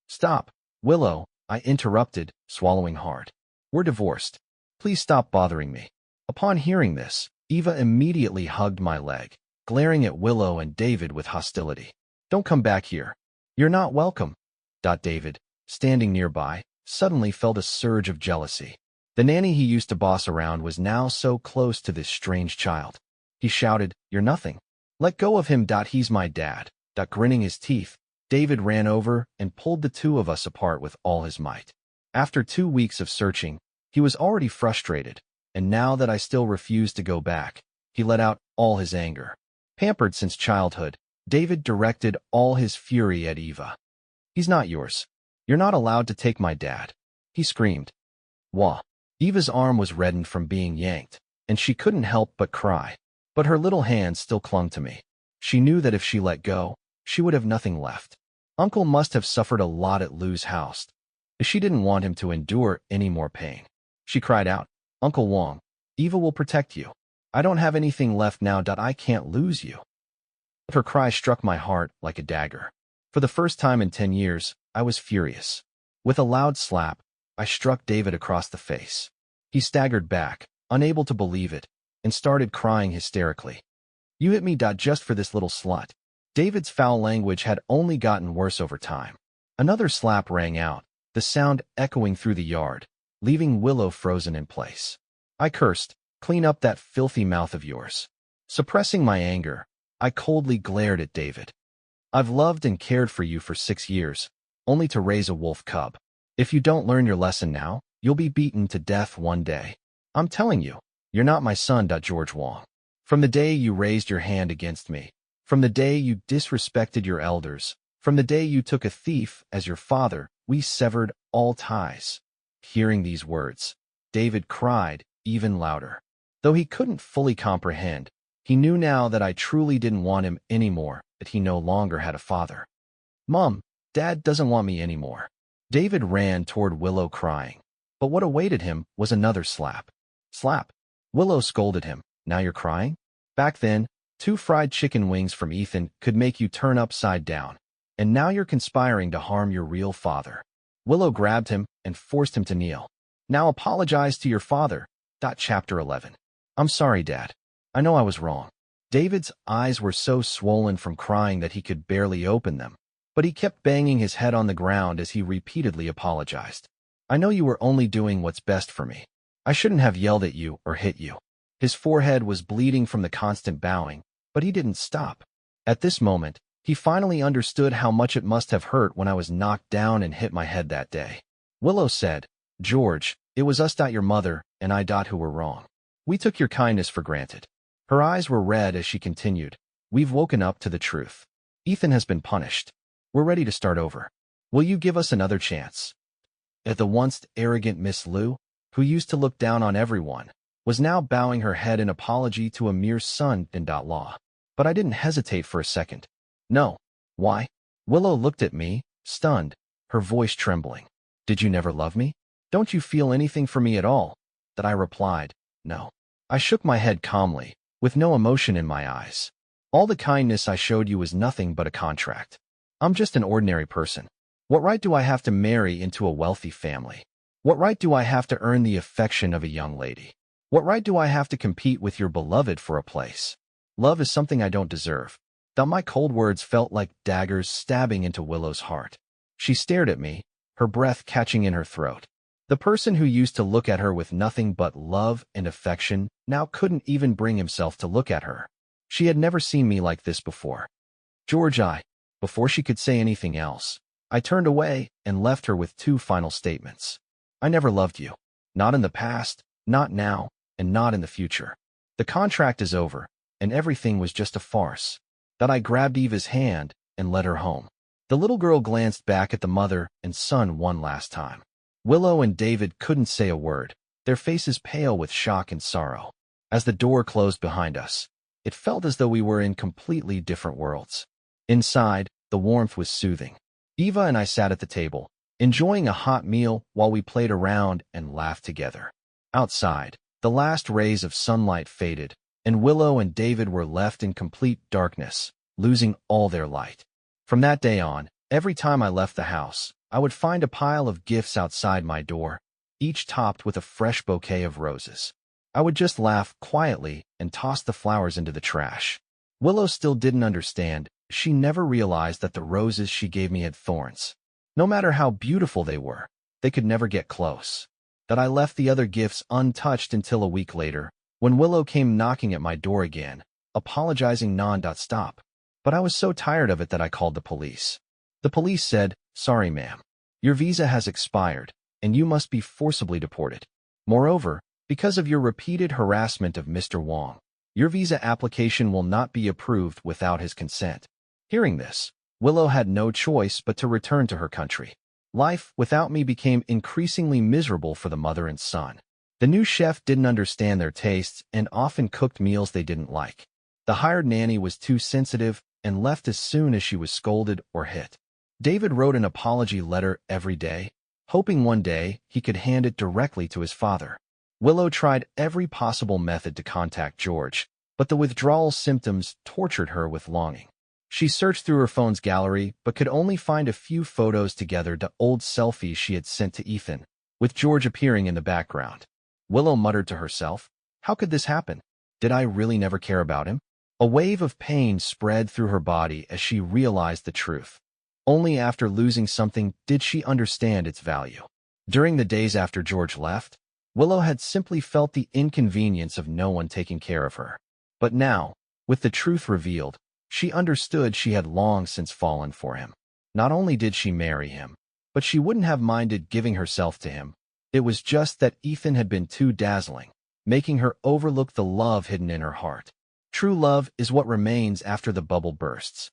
[SPEAKER 1] "Stop, Willow," I interrupted, swallowing hard. "We're divorced. Please stop bothering me." Upon hearing this, Eva immediately hugged my leg, glaring at Willow and David with hostility. "Don't come back here. You're not welcome." David, standing nearby, suddenly felt a surge of jealousy. The nanny he used to boss around was now so close to this strange child. He shouted, "You're nothing. Let go of him. He's my dad." Grinning his teeth, David ran over and pulled the 2 of us apart with all his might. After 2 weeks of searching, he was already frustrated, and now that I still refused to go back, he let out all his anger. Pampered since childhood, David directed all his fury at Eva. "He's not yours. You're not allowed to take my dad," he screamed. Wah! Eva's arm was reddened from being yanked, and she couldn't help but cry. But her little hand still clung to me. She knew that if she let go, she would have nothing left. Uncle must have suffered a lot at Lou's house. She didn't want him to endure any more pain. She cried out, "Uncle Wong, Eva will protect you. I don't have anything left now. I can't lose you." Her cry struck my heart like a dagger. For the first time in 10 years, I was furious. With a loud slap, I struck David across the face. He staggered back, unable to believe it, and started crying hysterically. "You hit me. Just for this little slut." David's foul language had only gotten worse over time. Another slap rang out, the sound echoing through the yard, leaving Willow frozen in place. I cursed, "Clean up that filthy mouth of yours." Suppressing my anger, I coldly glared at David. "I've loved and cared for you for 6 years, only to raise a wolf cub. If you don't learn your lesson now, you'll be beaten to death one day. I'm telling you, you're not my son. George Wong. From the day you raised your hand against me, From the day you disrespected your elders, from the day you took a thief as your father, we severed all ties." Hearing these words, David cried even louder. Though he couldn't fully comprehend, he knew now that I truly didn't want him anymore, that he no longer had a father. "Mom, Dad doesn't want me anymore." David ran toward Willow crying. But what awaited him was another slap. Slap. Willow scolded him. "Now you're crying?" Back then, 2 fried chicken wings from Ethan could make you turn upside down. And now you're conspiring to harm your real father. Willow grabbed him and forced him to kneel. "Now apologize to your father." Chapter 11. "I'm sorry, Dad. I know I was wrong." David's eyes were so swollen from crying that he could barely open them, but he kept banging his head on the ground as he repeatedly apologized. "I know you were only doing what's best for me. I shouldn't have yelled at you or hit you." His forehead was bleeding from the constant bowing, but he didn't stop. At this moment, he finally understood how much it must have hurt when I was knocked down and hit my head that day. Willow said, "George, it was us, your mother, and I, who were wrong. We took your kindness for granted." Her eyes were red as she continued, "We've woken up to the truth. Ethan has been punished. We're ready to start over. Will you give us another chance?" At the once arrogant Miss Lou, who used to look down on everyone, was now bowing her head in apology to a mere son-in-law. But I didn't hesitate for a second. "No." "Why?" Willow looked at me, stunned, her voice trembling. "Did you never love me? Don't you feel anything for me at all?" That I replied, "No." I shook my head calmly, with no emotion in my eyes. "All the kindness I showed you was nothing but a contract. I'm just an ordinary person. What right do I have to marry into a wealthy family? What right do I have to earn the affection of a young lady? What right do I have to compete with your beloved for a place? Love is something I don't deserve." My cold words felt like daggers stabbing into Willow's heart. She stared at me, her breath catching in her throat. The person who used to look at her with nothing but love and affection now couldn't even bring himself to look at her. She had never seen me like this before. "George, Before she could say anything else, I turned away and left her with 2 final statements. "I never loved you. Not in the past, not now, and not in the future. The contract is over, and everything was just a farce." I grabbed Eva's hand and led her home. The little girl glanced back at the mother and son one last time. Willow and David couldn't say a word, their faces pale with shock and sorrow. As the door closed behind us, it felt as though we were in completely different worlds. Inside, the warmth was soothing. Eva and I sat at the table, enjoying a hot meal while we played around and laughed together. Outside, the last rays of sunlight faded, and Willow and David were left in complete darkness, losing all their light. From that day on, every time I left the house, I would find a pile of gifts outside my door, each topped with a fresh bouquet of roses. I would just laugh quietly and toss the flowers into the trash. Willow still didn't understand. She never realized that the roses she gave me had thorns. No matter how beautiful they were, they could never get close. I left the other gifts untouched until a week later, when Willow came knocking at my door again, apologizing non-stop. But I was so tired of it that I called the police. The police said, "Sorry, ma'am. Your visa has expired, and you must be forcibly deported. Moreover, because of your repeated harassment of Mr. Wong, your visa application will not be approved without his consent." Hearing this, Willow had no choice but to return to her country. Life without me became increasingly miserable for the mother and son. The new chef didn't understand their tastes and often cooked meals they didn't like. The hired nanny was too sensitive and left as soon as she was scolded or hit. David wrote an apology letter every day, hoping one day he could hand it directly to his father. Willow tried every possible method to contact George, but the withdrawal symptoms tortured her with longing. She searched through her phone's gallery but could only find a few photos together to old selfies she had sent to Ethan, with George appearing in the background. Willow muttered to herself, "How could this happen? Did I really never care about him?" A wave of pain spread through her body as she realized the truth. Only after losing something did she understand its value. During the days after George left, Willow had simply felt the inconvenience of no one taking care of her. But now, with the truth revealed, she understood she had long since fallen for him. Not only did she marry him, but she wouldn't have minded giving herself to him. It was just that Ethan had been too dazzling, making her overlook the love hidden in her heart. True love is what remains after the bubble bursts.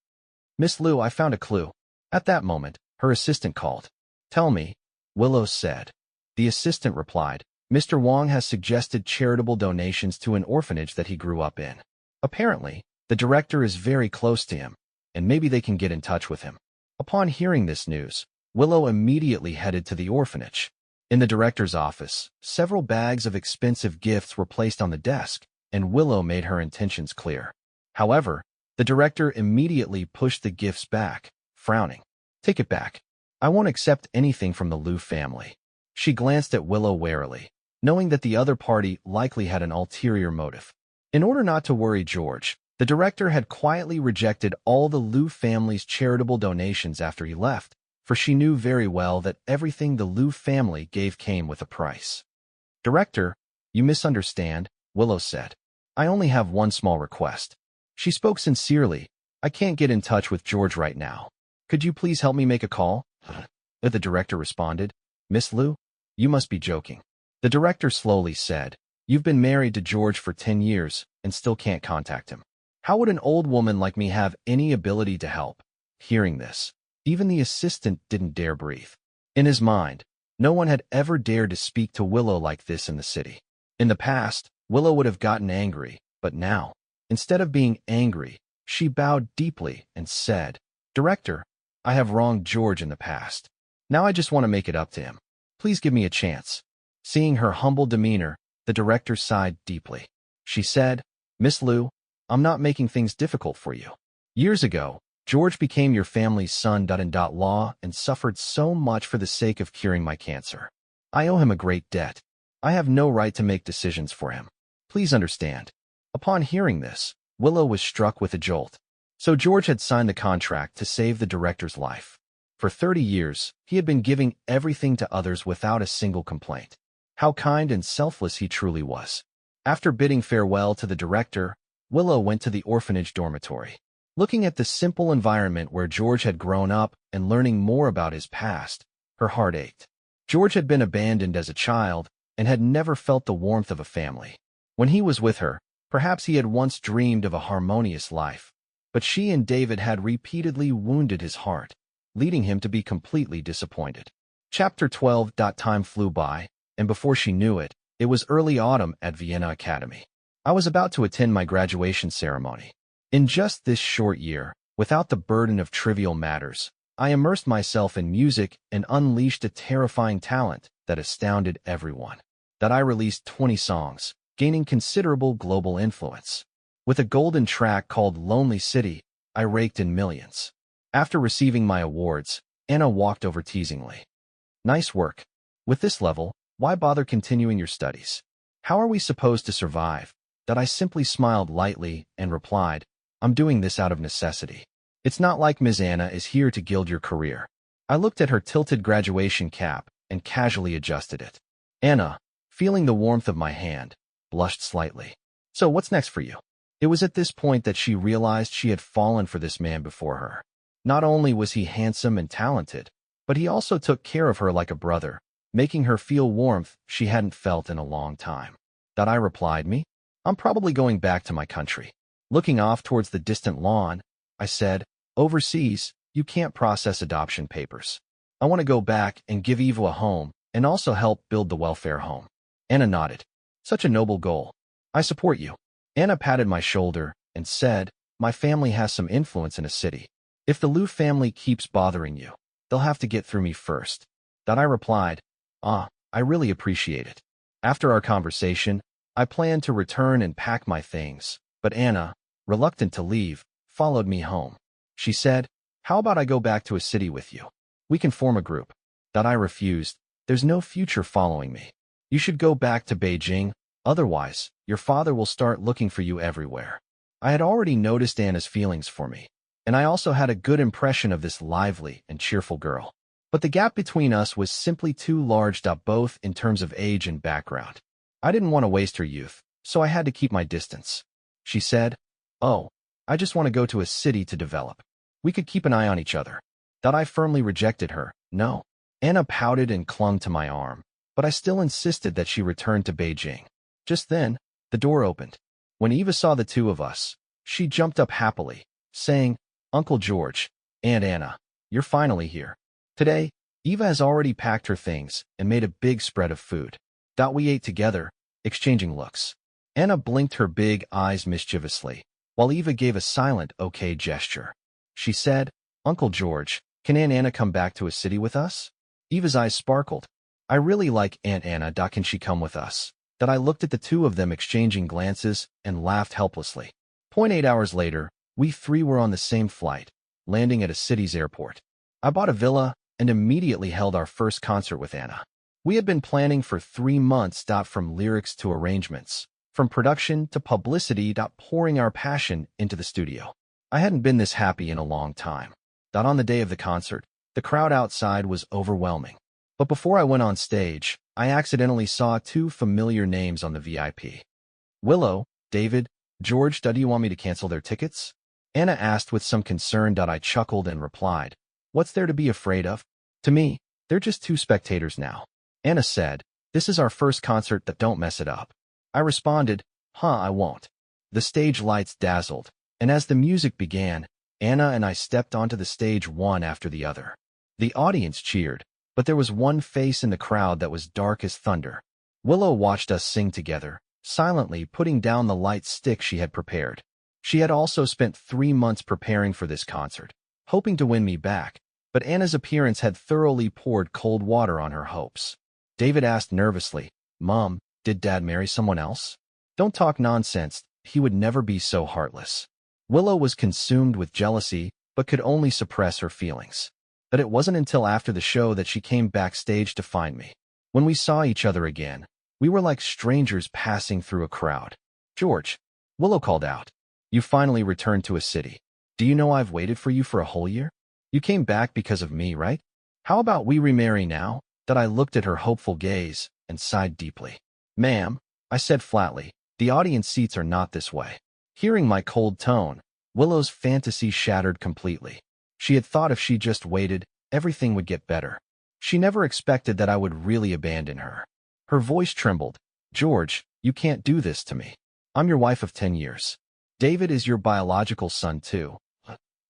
[SPEAKER 1] Miss Liu, I found a clue. At that moment, her assistant called. Tell me, Willow said. The assistant replied, Mr. Wong has suggested charitable donations to an orphanage that he grew up in. Apparently, the director is very close to him, and maybe they can get in touch with him. Upon hearing this news, Willow immediately headed to the orphanage. In the director's office, several bags of expensive gifts were placed on the desk, and Willow made her intentions clear. However, the director immediately pushed the gifts back, frowning. Take it back. I won't accept anything from the Liu family. She glanced at Willow warily, knowing that the other party likely had an ulterior motive. In order not to worry George, the director had quietly rejected all the Liu family's charitable donations after he left, for she knew very well that everything the Liu family gave came with a price. Director, you misunderstand, Willow said. I only have one small request. She spoke sincerely. I can't get in touch with George right now. Could you please help me make a call? The director responded. Miss Liu, you must be joking. The director slowly said, You've been married to George for 10 years and still can't contact him. How would an old woman like me have any ability to help? Hearing this, even the assistant didn't dare breathe. In his mind, no one had ever dared to speak to Willow like this in the city. In the past, Willow would have gotten angry, but now, instead of being angry, she bowed deeply and said, Director, I have wronged George in the past. Now I just want to make it up to him. Please give me a chance. Seeing her humble demeanor, the director sighed deeply. She said, Miss Liu, I'm not making things difficult for you. Years ago, George became your family's son-in-law and suffered so much for the sake of curing my cancer. I owe him a great debt. I have no right to make decisions for him. Please understand. Upon hearing this, Willow was struck with a jolt. So George had signed the contract to save the director's life. For 30 years, he had been giving everything to others without a single complaint. How kind and selfless he truly was. After bidding farewell to the director, Willow went to the orphanage dormitory. Looking at the simple environment where George had grown up and learning more about his past, her heart ached. George had been abandoned as a child and had never felt the warmth of a family. When he was with her, perhaps he had once dreamed of a harmonious life. But she and David had repeatedly wounded his heart, leading him to be completely disappointed. Chapter 12. Time flew by, and before she knew it, it was early autumn at Vienna Academy. I was about to attend my graduation ceremony. In just this short year, without the burden of trivial matters, I immersed myself in music and unleashed a terrifying talent that astounded everyone. That I released 20 songs, gaining considerable global influence. With a golden track called Lonely City, I raked in millions. After receiving my awards, Anna walked over teasingly. Nice work. With this level, why bother continuing your studies? How are we supposed to survive? That I simply smiled lightly and replied, I'm doing this out of necessity. It's not like Ms. Anna is here to gild your career. I looked at her tilted graduation cap and casually adjusted it. Anna, feeling the warmth of my hand, blushed slightly. So what's next for you? It was at this point that she realized she had fallen for this man before her. Not only was he handsome and talented, but he also took care of her like a brother, making her feel warmth she hadn't felt in a long time. That I replied me? I'm probably going back to my country. Looking off towards the distant lawn, I said, Overseas, you can't process adoption papers. I want to go back and give Eva a home and also help build the welfare home. Anna nodded. Such a noble goal. I support you. Anna patted my shoulder and said, My family has some influence in a city. If the Liu family keeps bothering you, they'll have to get through me first. That I replied, I really appreciate it. After our conversation, I planned to return and pack my things, but Anna, reluctant to leave, followed me home. She said, How about I go back to a city with you? We can form a group. That I refused. There's no future following me. You should go back to Beijing, otherwise, your father will start looking for you everywhere. I had already noticed Anna's feelings for me, and I also had a good impression of this lively and cheerful girl. But the gap between us was simply too large, both in terms of age and background. I didn't want to waste her youth, so I had to keep my distance. She said, Oh, I just want to go to a city to develop. We could keep an eye on each other. That I firmly rejected her. No. Anna pouted and clung to my arm, but I still insisted that she return to Beijing. Just then, the door opened. When Eva saw the two of us, she jumped up happily, saying, "Uncle George, Aunt Anna, you're finally here." Today, Eva has already packed her things and made a big spread of food. We ate together, exchanging looks. Anna blinked her big eyes mischievously, while Eva gave a silent okay gesture. She said, "Uncle George, can Aunt Anna come back to a city with us?" Eva's eyes sparkled. "I really like Aunt Anna. Can she come with us?" I looked at the two of them exchanging glances and laughed helplessly. 8 hours later, we three were on the same flight, landing at a city's airport. I bought a villa and immediately held our first concert with Anna. We had been planning for 3 months. From lyrics to arrangements, from production to publicity. Pouring our passion into the studio. I hadn't been this happy in a long time. On the day of the concert, the crowd outside was overwhelming. But before I went on stage, I accidentally saw 2 familiar names on the VIP. Willow, David, George. Do you want me to cancel their tickets?" Anna asked with some concern. I chuckled and replied, "What's there to be afraid of? To me, they're just 2 spectators now." Anna said, "This is our first concert. Don't mess it up." I responded, I won't." The stage lights dazzled, and as the music began, Anna and I stepped onto the stage one after the other. The audience cheered, but there was one face in the crowd that was dark as thunder. Willow watched us sing together, silently putting down the light stick she had prepared. She had also spent 3 months preparing for this concert, hoping to win me back, but Anna's appearance had thoroughly poured cold water on her hopes. David asked nervously, "Mom, did Dad marry someone else?" "Don't talk nonsense. He would never be so heartless." Willow was consumed with jealousy, but could only suppress her feelings. But it wasn't until after the show that she came backstage to find me. When we saw each other again, we were like strangers passing through a crowd. "George," Willow called out, "you finally returned to a city. Do you know I've waited for you for a whole year? You came back because of me, right? How about we remarry now?" I looked at her hopeful gaze and sighed deeply. "Ma'am," I said flatly, "the audience seats are not this way." Hearing my cold tone, Willow's fantasy shattered completely. She had thought if she just waited, everything would get better. She never expected that I would really abandon her. Her voice trembled. "George, you can't do this to me. I'm your wife of 10 years. David is your biological son too."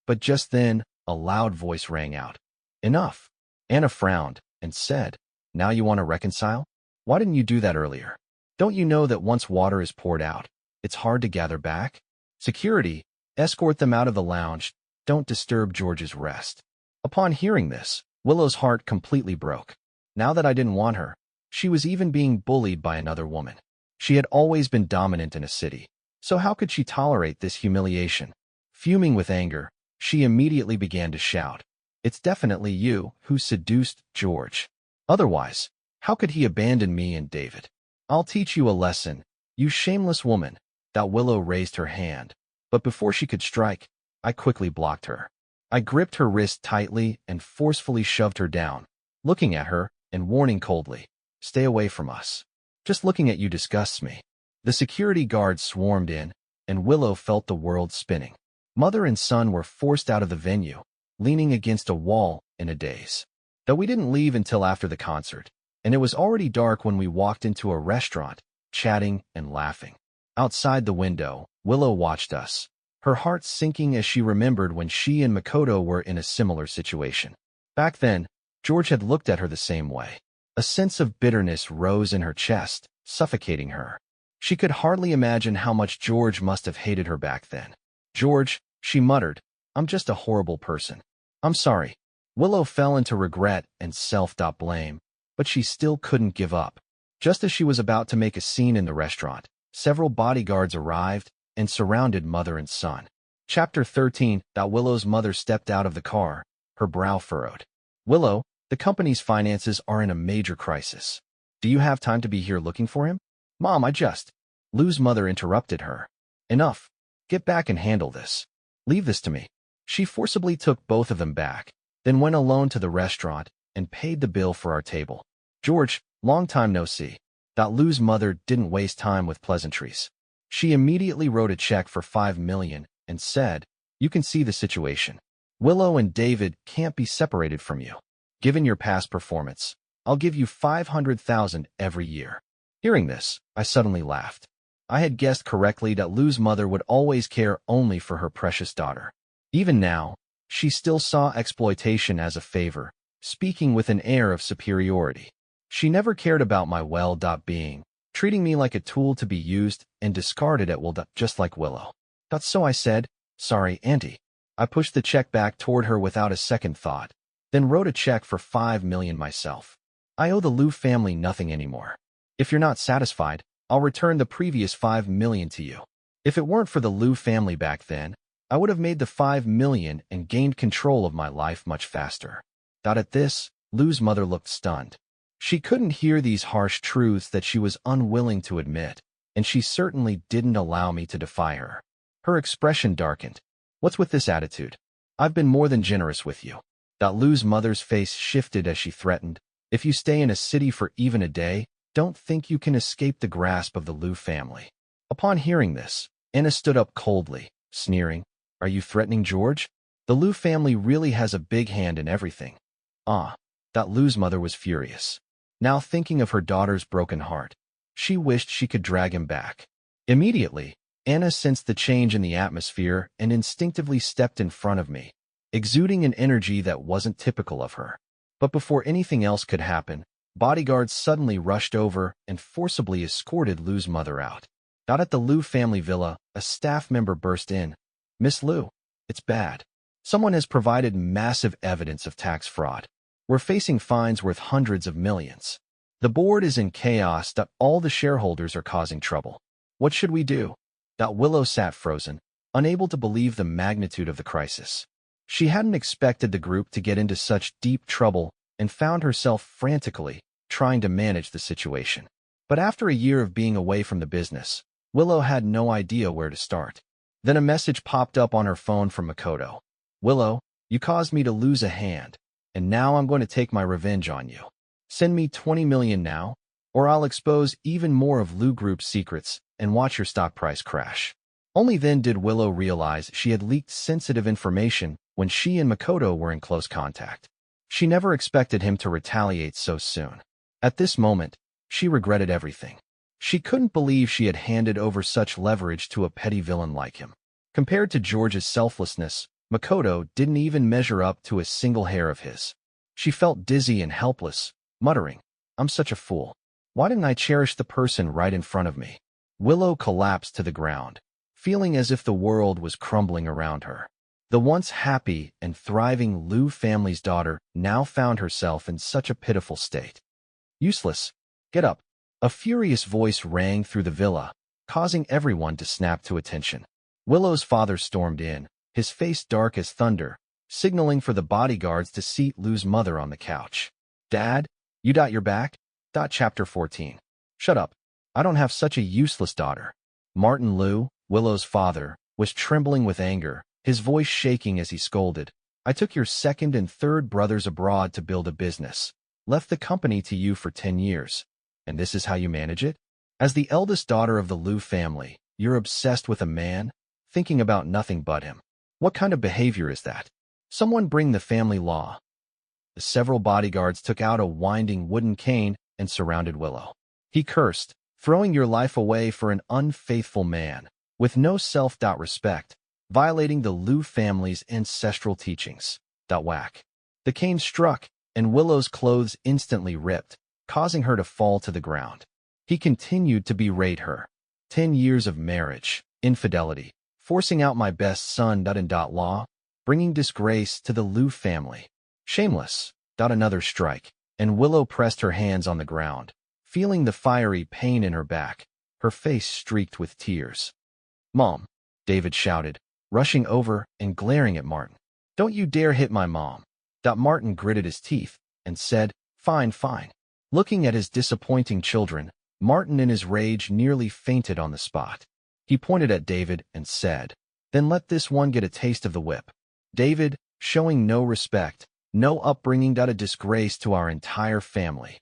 [SPEAKER 1] But just then, a loud voice rang out. "Enough." Anna frowned and said, "Now you want to reconcile? Why didn't you do that earlier? Don't you know that once water is poured out, it's hard to gather back? Security, escort them out of the lounge. Don't disturb George's rest." Upon hearing this, Willow's heart completely broke. Now that I didn't want her, she was even being bullied by another woman. She had always been dominant in a city, so how could she tolerate this humiliation? Fuming with anger, she immediately began to shout, "It's definitely you who seduced George. Otherwise, how could he abandon me and David? I'll teach you a lesson, you shameless woman." Willow raised her hand, but before she could strike, I quickly blocked her. I gripped her wrist tightly and forcefully shoved her down, looking at her and warning coldly, "Stay away from us. Just looking at you disgusts me." The security guards swarmed in, and Willow felt the world spinning. Mother and son were forced out of the venue, leaning against a wall in a daze. We didn't leave until after the concert, and it was already dark when we walked into a restaurant, chatting and laughing. Outside the window, Willow watched us, her heart sinking as she remembered when she and Makoto were in a similar situation. Back then, George had looked at her the same way. A sense of bitterness rose in her chest, suffocating her. She could hardly imagine how much George must have hated her back then. "George," she muttered, "I'm just a horrible person. I'm sorry." Willow fell into regret and self-blame, but she still couldn't give up. Just as she was about to make a scene in the restaurant, several bodyguards arrived and surrounded mother and son. Chapter 13. Willow's mother stepped out of the car, her brow furrowed. "Willow, the company's finances are in a major crisis. Do you have time to be here looking for him?" "Mom, Lou's mother interrupted her. "Enough. Get back and handle this. Leave this to me." She forcibly took both of them back, then went alone to the restaurant and paid the bill for our table. "George, long time no see." Lou's mother didn't waste time with pleasantries. She immediately wrote a check for $5 million and said, "You can see the situation. Willow and David can't be separated from you. Given your past performance, I'll give you $500,000 every year." Hearing this, I suddenly laughed. I had guessed correctly that Lou's mother would always care only for her precious daughter. Even now, she still saw exploitation as a favor, speaking with an air of superiority. She never cared about my well-being, treating me like a tool to be used and discarded at will, just like Willow. So I said, "Sorry, Auntie." I pushed the check back toward her without a second thought, then wrote a check for $5 million myself. I owe the Lou family nothing anymore. If you're not satisfied, I'll return the previous $5 million to you. If it weren't for the Lou family back then, I would have made the $5 million and gained control of my life much faster. At this, Lou's mother looked stunned. She couldn't hear these harsh truths that she was unwilling to admit, and she certainly didn't allow me to defy her. Her expression darkened. "What's with this attitude? I've been more than generous with you." Lou's mother's face shifted as she threatened, "If you stay in a city for even a day, don't think you can escape the grasp of the Lou family." Upon hearing this, Anna stood up coldly, sneering, "Are you threatening George? The Lou family really has a big hand in everything." Lou's mother was furious. Now thinking of her daughter's broken heart, she wished she could drag him back. Immediately, Anna sensed the change in the atmosphere and instinctively stepped in front of me, exuding an energy that wasn't typical of her. But before anything else could happen, bodyguards suddenly rushed over and forcibly escorted Lou's mother out. At the Lou family villa, a staff member burst in. "Miss Lou, it's bad. Someone has provided massive evidence of tax fraud. We're facing fines worth hundreds of millions. The board is in chaos. All the shareholders are causing trouble. What should we do?" Willow sat frozen, unable to believe the magnitude of the crisis. She hadn't expected the group to get into such deep trouble and found herself frantically trying to manage the situation. But after a year of being away from the business, Willow had no idea where to start. Then a message popped up on her phone from Makoto. "Willow, you caused me to lose a hand, and now I'm going to take my revenge on you. Send me $20 million now, or I'll expose even more of Lou Group's secrets and watch your stock price crash." Only then did Willow realize she had leaked sensitive information when she and Makoto were in close contact. She never expected him to retaliate so soon. At this moment, she regretted everything. She couldn't believe she had handed over such leverage to a petty villain like him. Compared to George's selflessness, Makoto didn't even measure up to a single hair of his. She felt dizzy and helpless, muttering, "I'm such a fool. Why didn't I cherish the person right in front of me?" Willow collapsed to the ground, feeling as if the world was crumbling around her. The once happy and thriving Lou family's daughter now found herself in such a pitiful state. "Useless. Get up." A furious voice rang through the villa, causing everyone to snap to attention. Willow's father stormed in, his face dark as thunder, signaling for the bodyguards to seat Lou's mother on the couch. "Dad, you got your back?" Chapter 14. "Shut up. I don't have such a useless daughter." Martin Lou, Willow's father, was trembling with anger, his voice shaking as he scolded. "I took your second and third brothers abroad to build a business, left the company to you for 10 years. And this is how you manage it? As the eldest daughter of the Lou family, you're obsessed with a man, thinking about nothing but him. What kind of behavior is that? Someone bring the family law." The several bodyguards took out a winding wooden cane and surrounded Willow. He cursed, "Throwing your life away for an unfaithful man, with no self-respect, violating the Lou family's ancestral teachings." Whack. The cane struck, and Willow's clothes instantly ripped, causing her to fall to the ground. He continued to berate her. 10 years of marriage, infidelity, forcing out my best son. Law, bringing disgrace to the Lou family. Shameless. Another strike, and Willow pressed her hands on the ground, feeling the fiery pain in her back, her face streaked with tears. "Mom," David shouted, rushing over and glaring at Martin. "Don't you dare hit my mom." Martin gritted his teeth and said, "Fine, fine." Looking at his disappointing children, Martin in his rage nearly fainted on the spot. He pointed at David and said, "Then let this one get a taste of the whip." David, showing no respect, no upbringing. A disgrace to our entire family.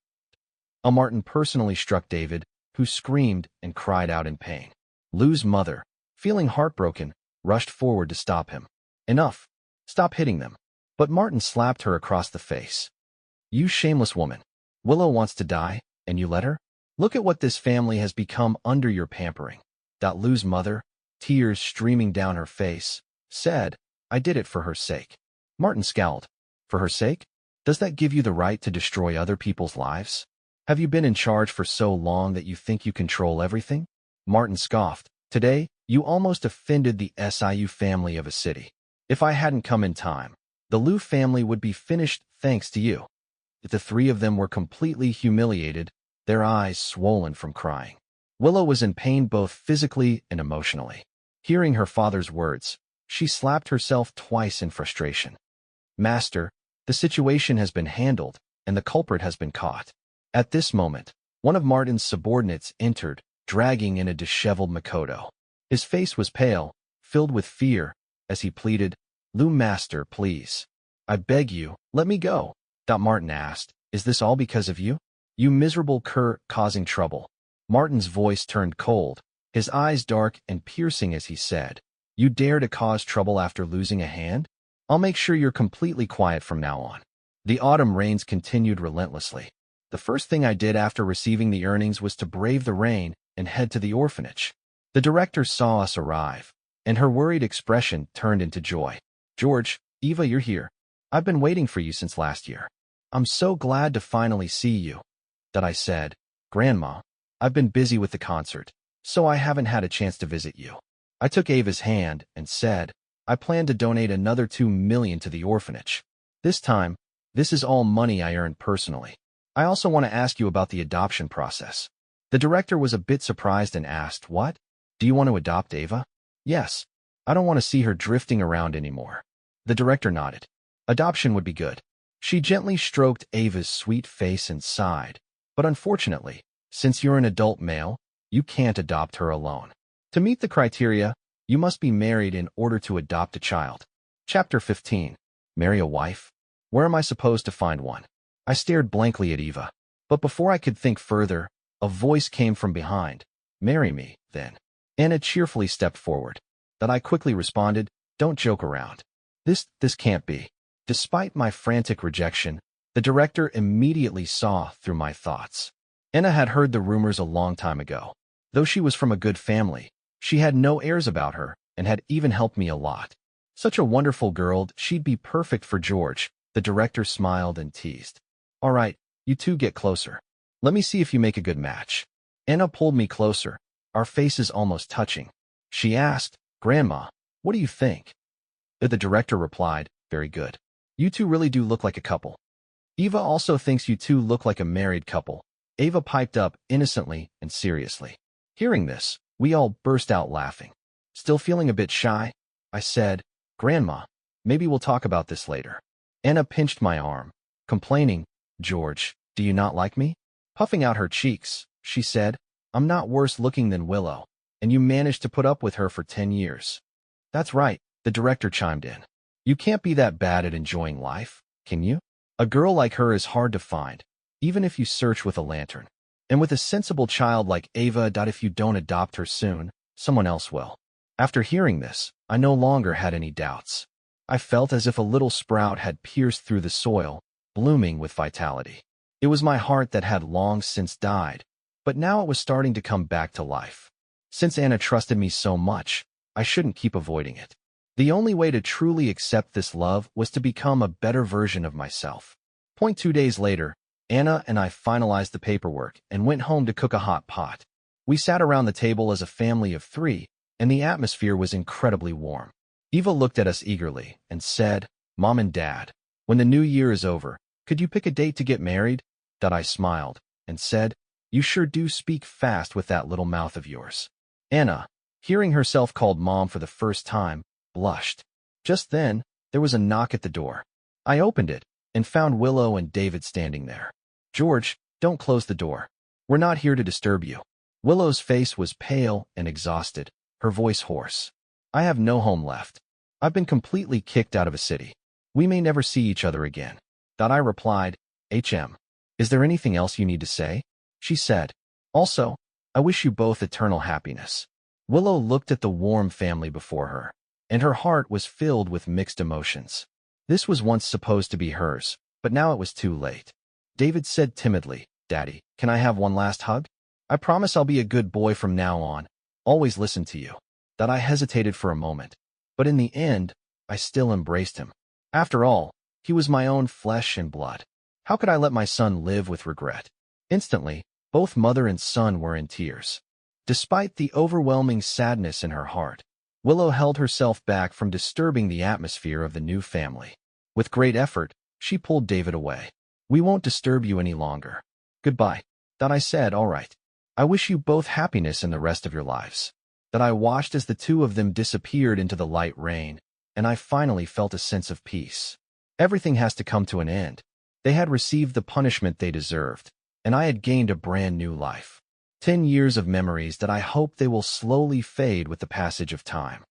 [SPEAKER 1] Martin personally struck David, who screamed and cried out in pain. Lou's mother, feeling heartbroken, rushed forward to stop him. "Enough. Stop hitting them." But Martin slapped her across the face. "You shameless woman. Willow wants to die, and you let her? Look at what this family has become under your pampering. Lou's mother, tears streaming down her face, said, I did it for her sake. Martin scowled. For her sake? Does that give you the right to destroy other people's lives? Have you been in charge for so long that you think you control everything? Martin scoffed. Today, you almost offended the SIU family of a city. If I hadn't come in time, the Liu family would be finished thanks to you. The three of them were completely humiliated, their eyes swollen from crying. Willow was in pain both physically and emotionally. Hearing her father's words, she slapped herself twice in frustration. Master, the situation has been handled, and the culprit has been caught. At this moment, one of Martin's subordinates entered, dragging in a disheveled Makoto. His face was pale, filled with fear, as he pleaded, Liu Master, please. I beg you, let me go. Martin asked, Is this all because of you? You miserable cur causing trouble. Martin's voice turned cold, his eyes dark and piercing as he said, You dare to cause trouble after losing a hand? I'll make sure you're completely quiet from now on. The autumn rains continued relentlessly. The first thing I did after receiving the earnings was to brave the rain and head to the orphanage. The director saw us arrive, and her worried expression turned into joy. George, Eva, you're here. I've been waiting for you since last year. I'm so glad to finally see you. I said, Grandma, I've been busy with the concert, so I haven't had a chance to visit you. I took Ava's hand and said, I plan to donate another $2 million to the orphanage. This time, this is all money I earned personally. I also want to ask you about the adoption process. The director was a bit surprised and asked, What? Do you want to adopt Ava? Yes. I don't want to see her drifting around anymore. The director nodded. Adoption would be good. She gently stroked Ava's sweet face and sighed. But unfortunately, since you're an adult male, you can't adopt her alone. To meet the criteria, you must be married in order to adopt a child. Chapter 15. Marry a wife? Where am I supposed to find one? I stared blankly at Eva. But before I could think further, a voice came from behind. Marry me, then. Anna cheerfully stepped forward. I quickly responded, Don't joke around. This can't be. Despite my frantic rejection, the director immediately saw through my thoughts. Anna had heard the rumors a long time ago. Though she was from a good family, she had no airs about her and had even helped me a lot. Such a wonderful girl, she'd be perfect for George. The director smiled and teased. All right, you two get closer. Let me see if you make a good match. Anna pulled me closer, our faces almost touching. She asked, Grandma, what do you think? The director replied, Very good. You two really do look like a couple. Eva also thinks you two look like a married couple. Ava piped up innocently and seriously. Hearing this, we all burst out laughing. Still feeling a bit shy? I said, Grandma, maybe we'll talk about this later. Anna pinched my arm, complaining, George, do you not like me? Puffing out her cheeks, she said, I'm not worse looking than Willow, and you managed to put up with her for 10 years. That's right, the director chimed in. You can't be that bad at enjoying life, can you? A girl like her is hard to find, even if you search with a lantern. And with a sensible child like Ava, if you don't adopt her soon, someone else will. After hearing this, I no longer had any doubts. I felt as if a little sprout had pierced through the soil, blooming with vitality. It was my heart that had long since died, but now it was starting to come back to life. Since Anna trusted me so much, I shouldn't keep avoiding it. The only way to truly accept this love was to become a better version of myself. 2 days later, Anna and I finalized the paperwork and went home to cook a hot pot. We sat around the table as a family of 3, and the atmosphere was incredibly warm. Eva looked at us eagerly and said, Mom and Dad, when the new year is over, could you pick a date to get married? I smiled and said, You sure do speak fast with that little mouth of yours. Anna, hearing herself called Mom for the first time, blushed. Just then, there was a knock at the door. I opened it and found Willow and David standing there. George, don't close the door. We're not here to disturb you. Willow's face was pale and exhausted, her voice hoarse. I have no home left. I've been completely kicked out of a city. We may never see each other again. I replied, Is there anything else you need to say? She said, Also, I wish you both eternal happiness. Willow looked at the warm family before her, and her heart was filled with mixed emotions. This was once supposed to be hers, but now it was too late. David said timidly, Daddy, can I have one last hug? I promise I'll be a good boy from now on. always listened to you. That I hesitated for a moment. But in the end, I still embraced him. After all, he was my own flesh and blood. How could I let my son live with regret? Instantly, both mother and son were in tears. Despite the overwhelming sadness in her heart, Willow held herself back from disturbing the atmosphere of the new family. With great effort, she pulled David away. We won't disturb you any longer. Goodbye. That I said, all right. I wish you both happiness in the rest of your lives. That I watched as the two of them disappeared into the light rain, and I finally felt a sense of peace. Everything has to come to an end. They had received the punishment they deserved, and I had gained a brand new life. 10 years of memories that I hope they will slowly fade with the passage of time.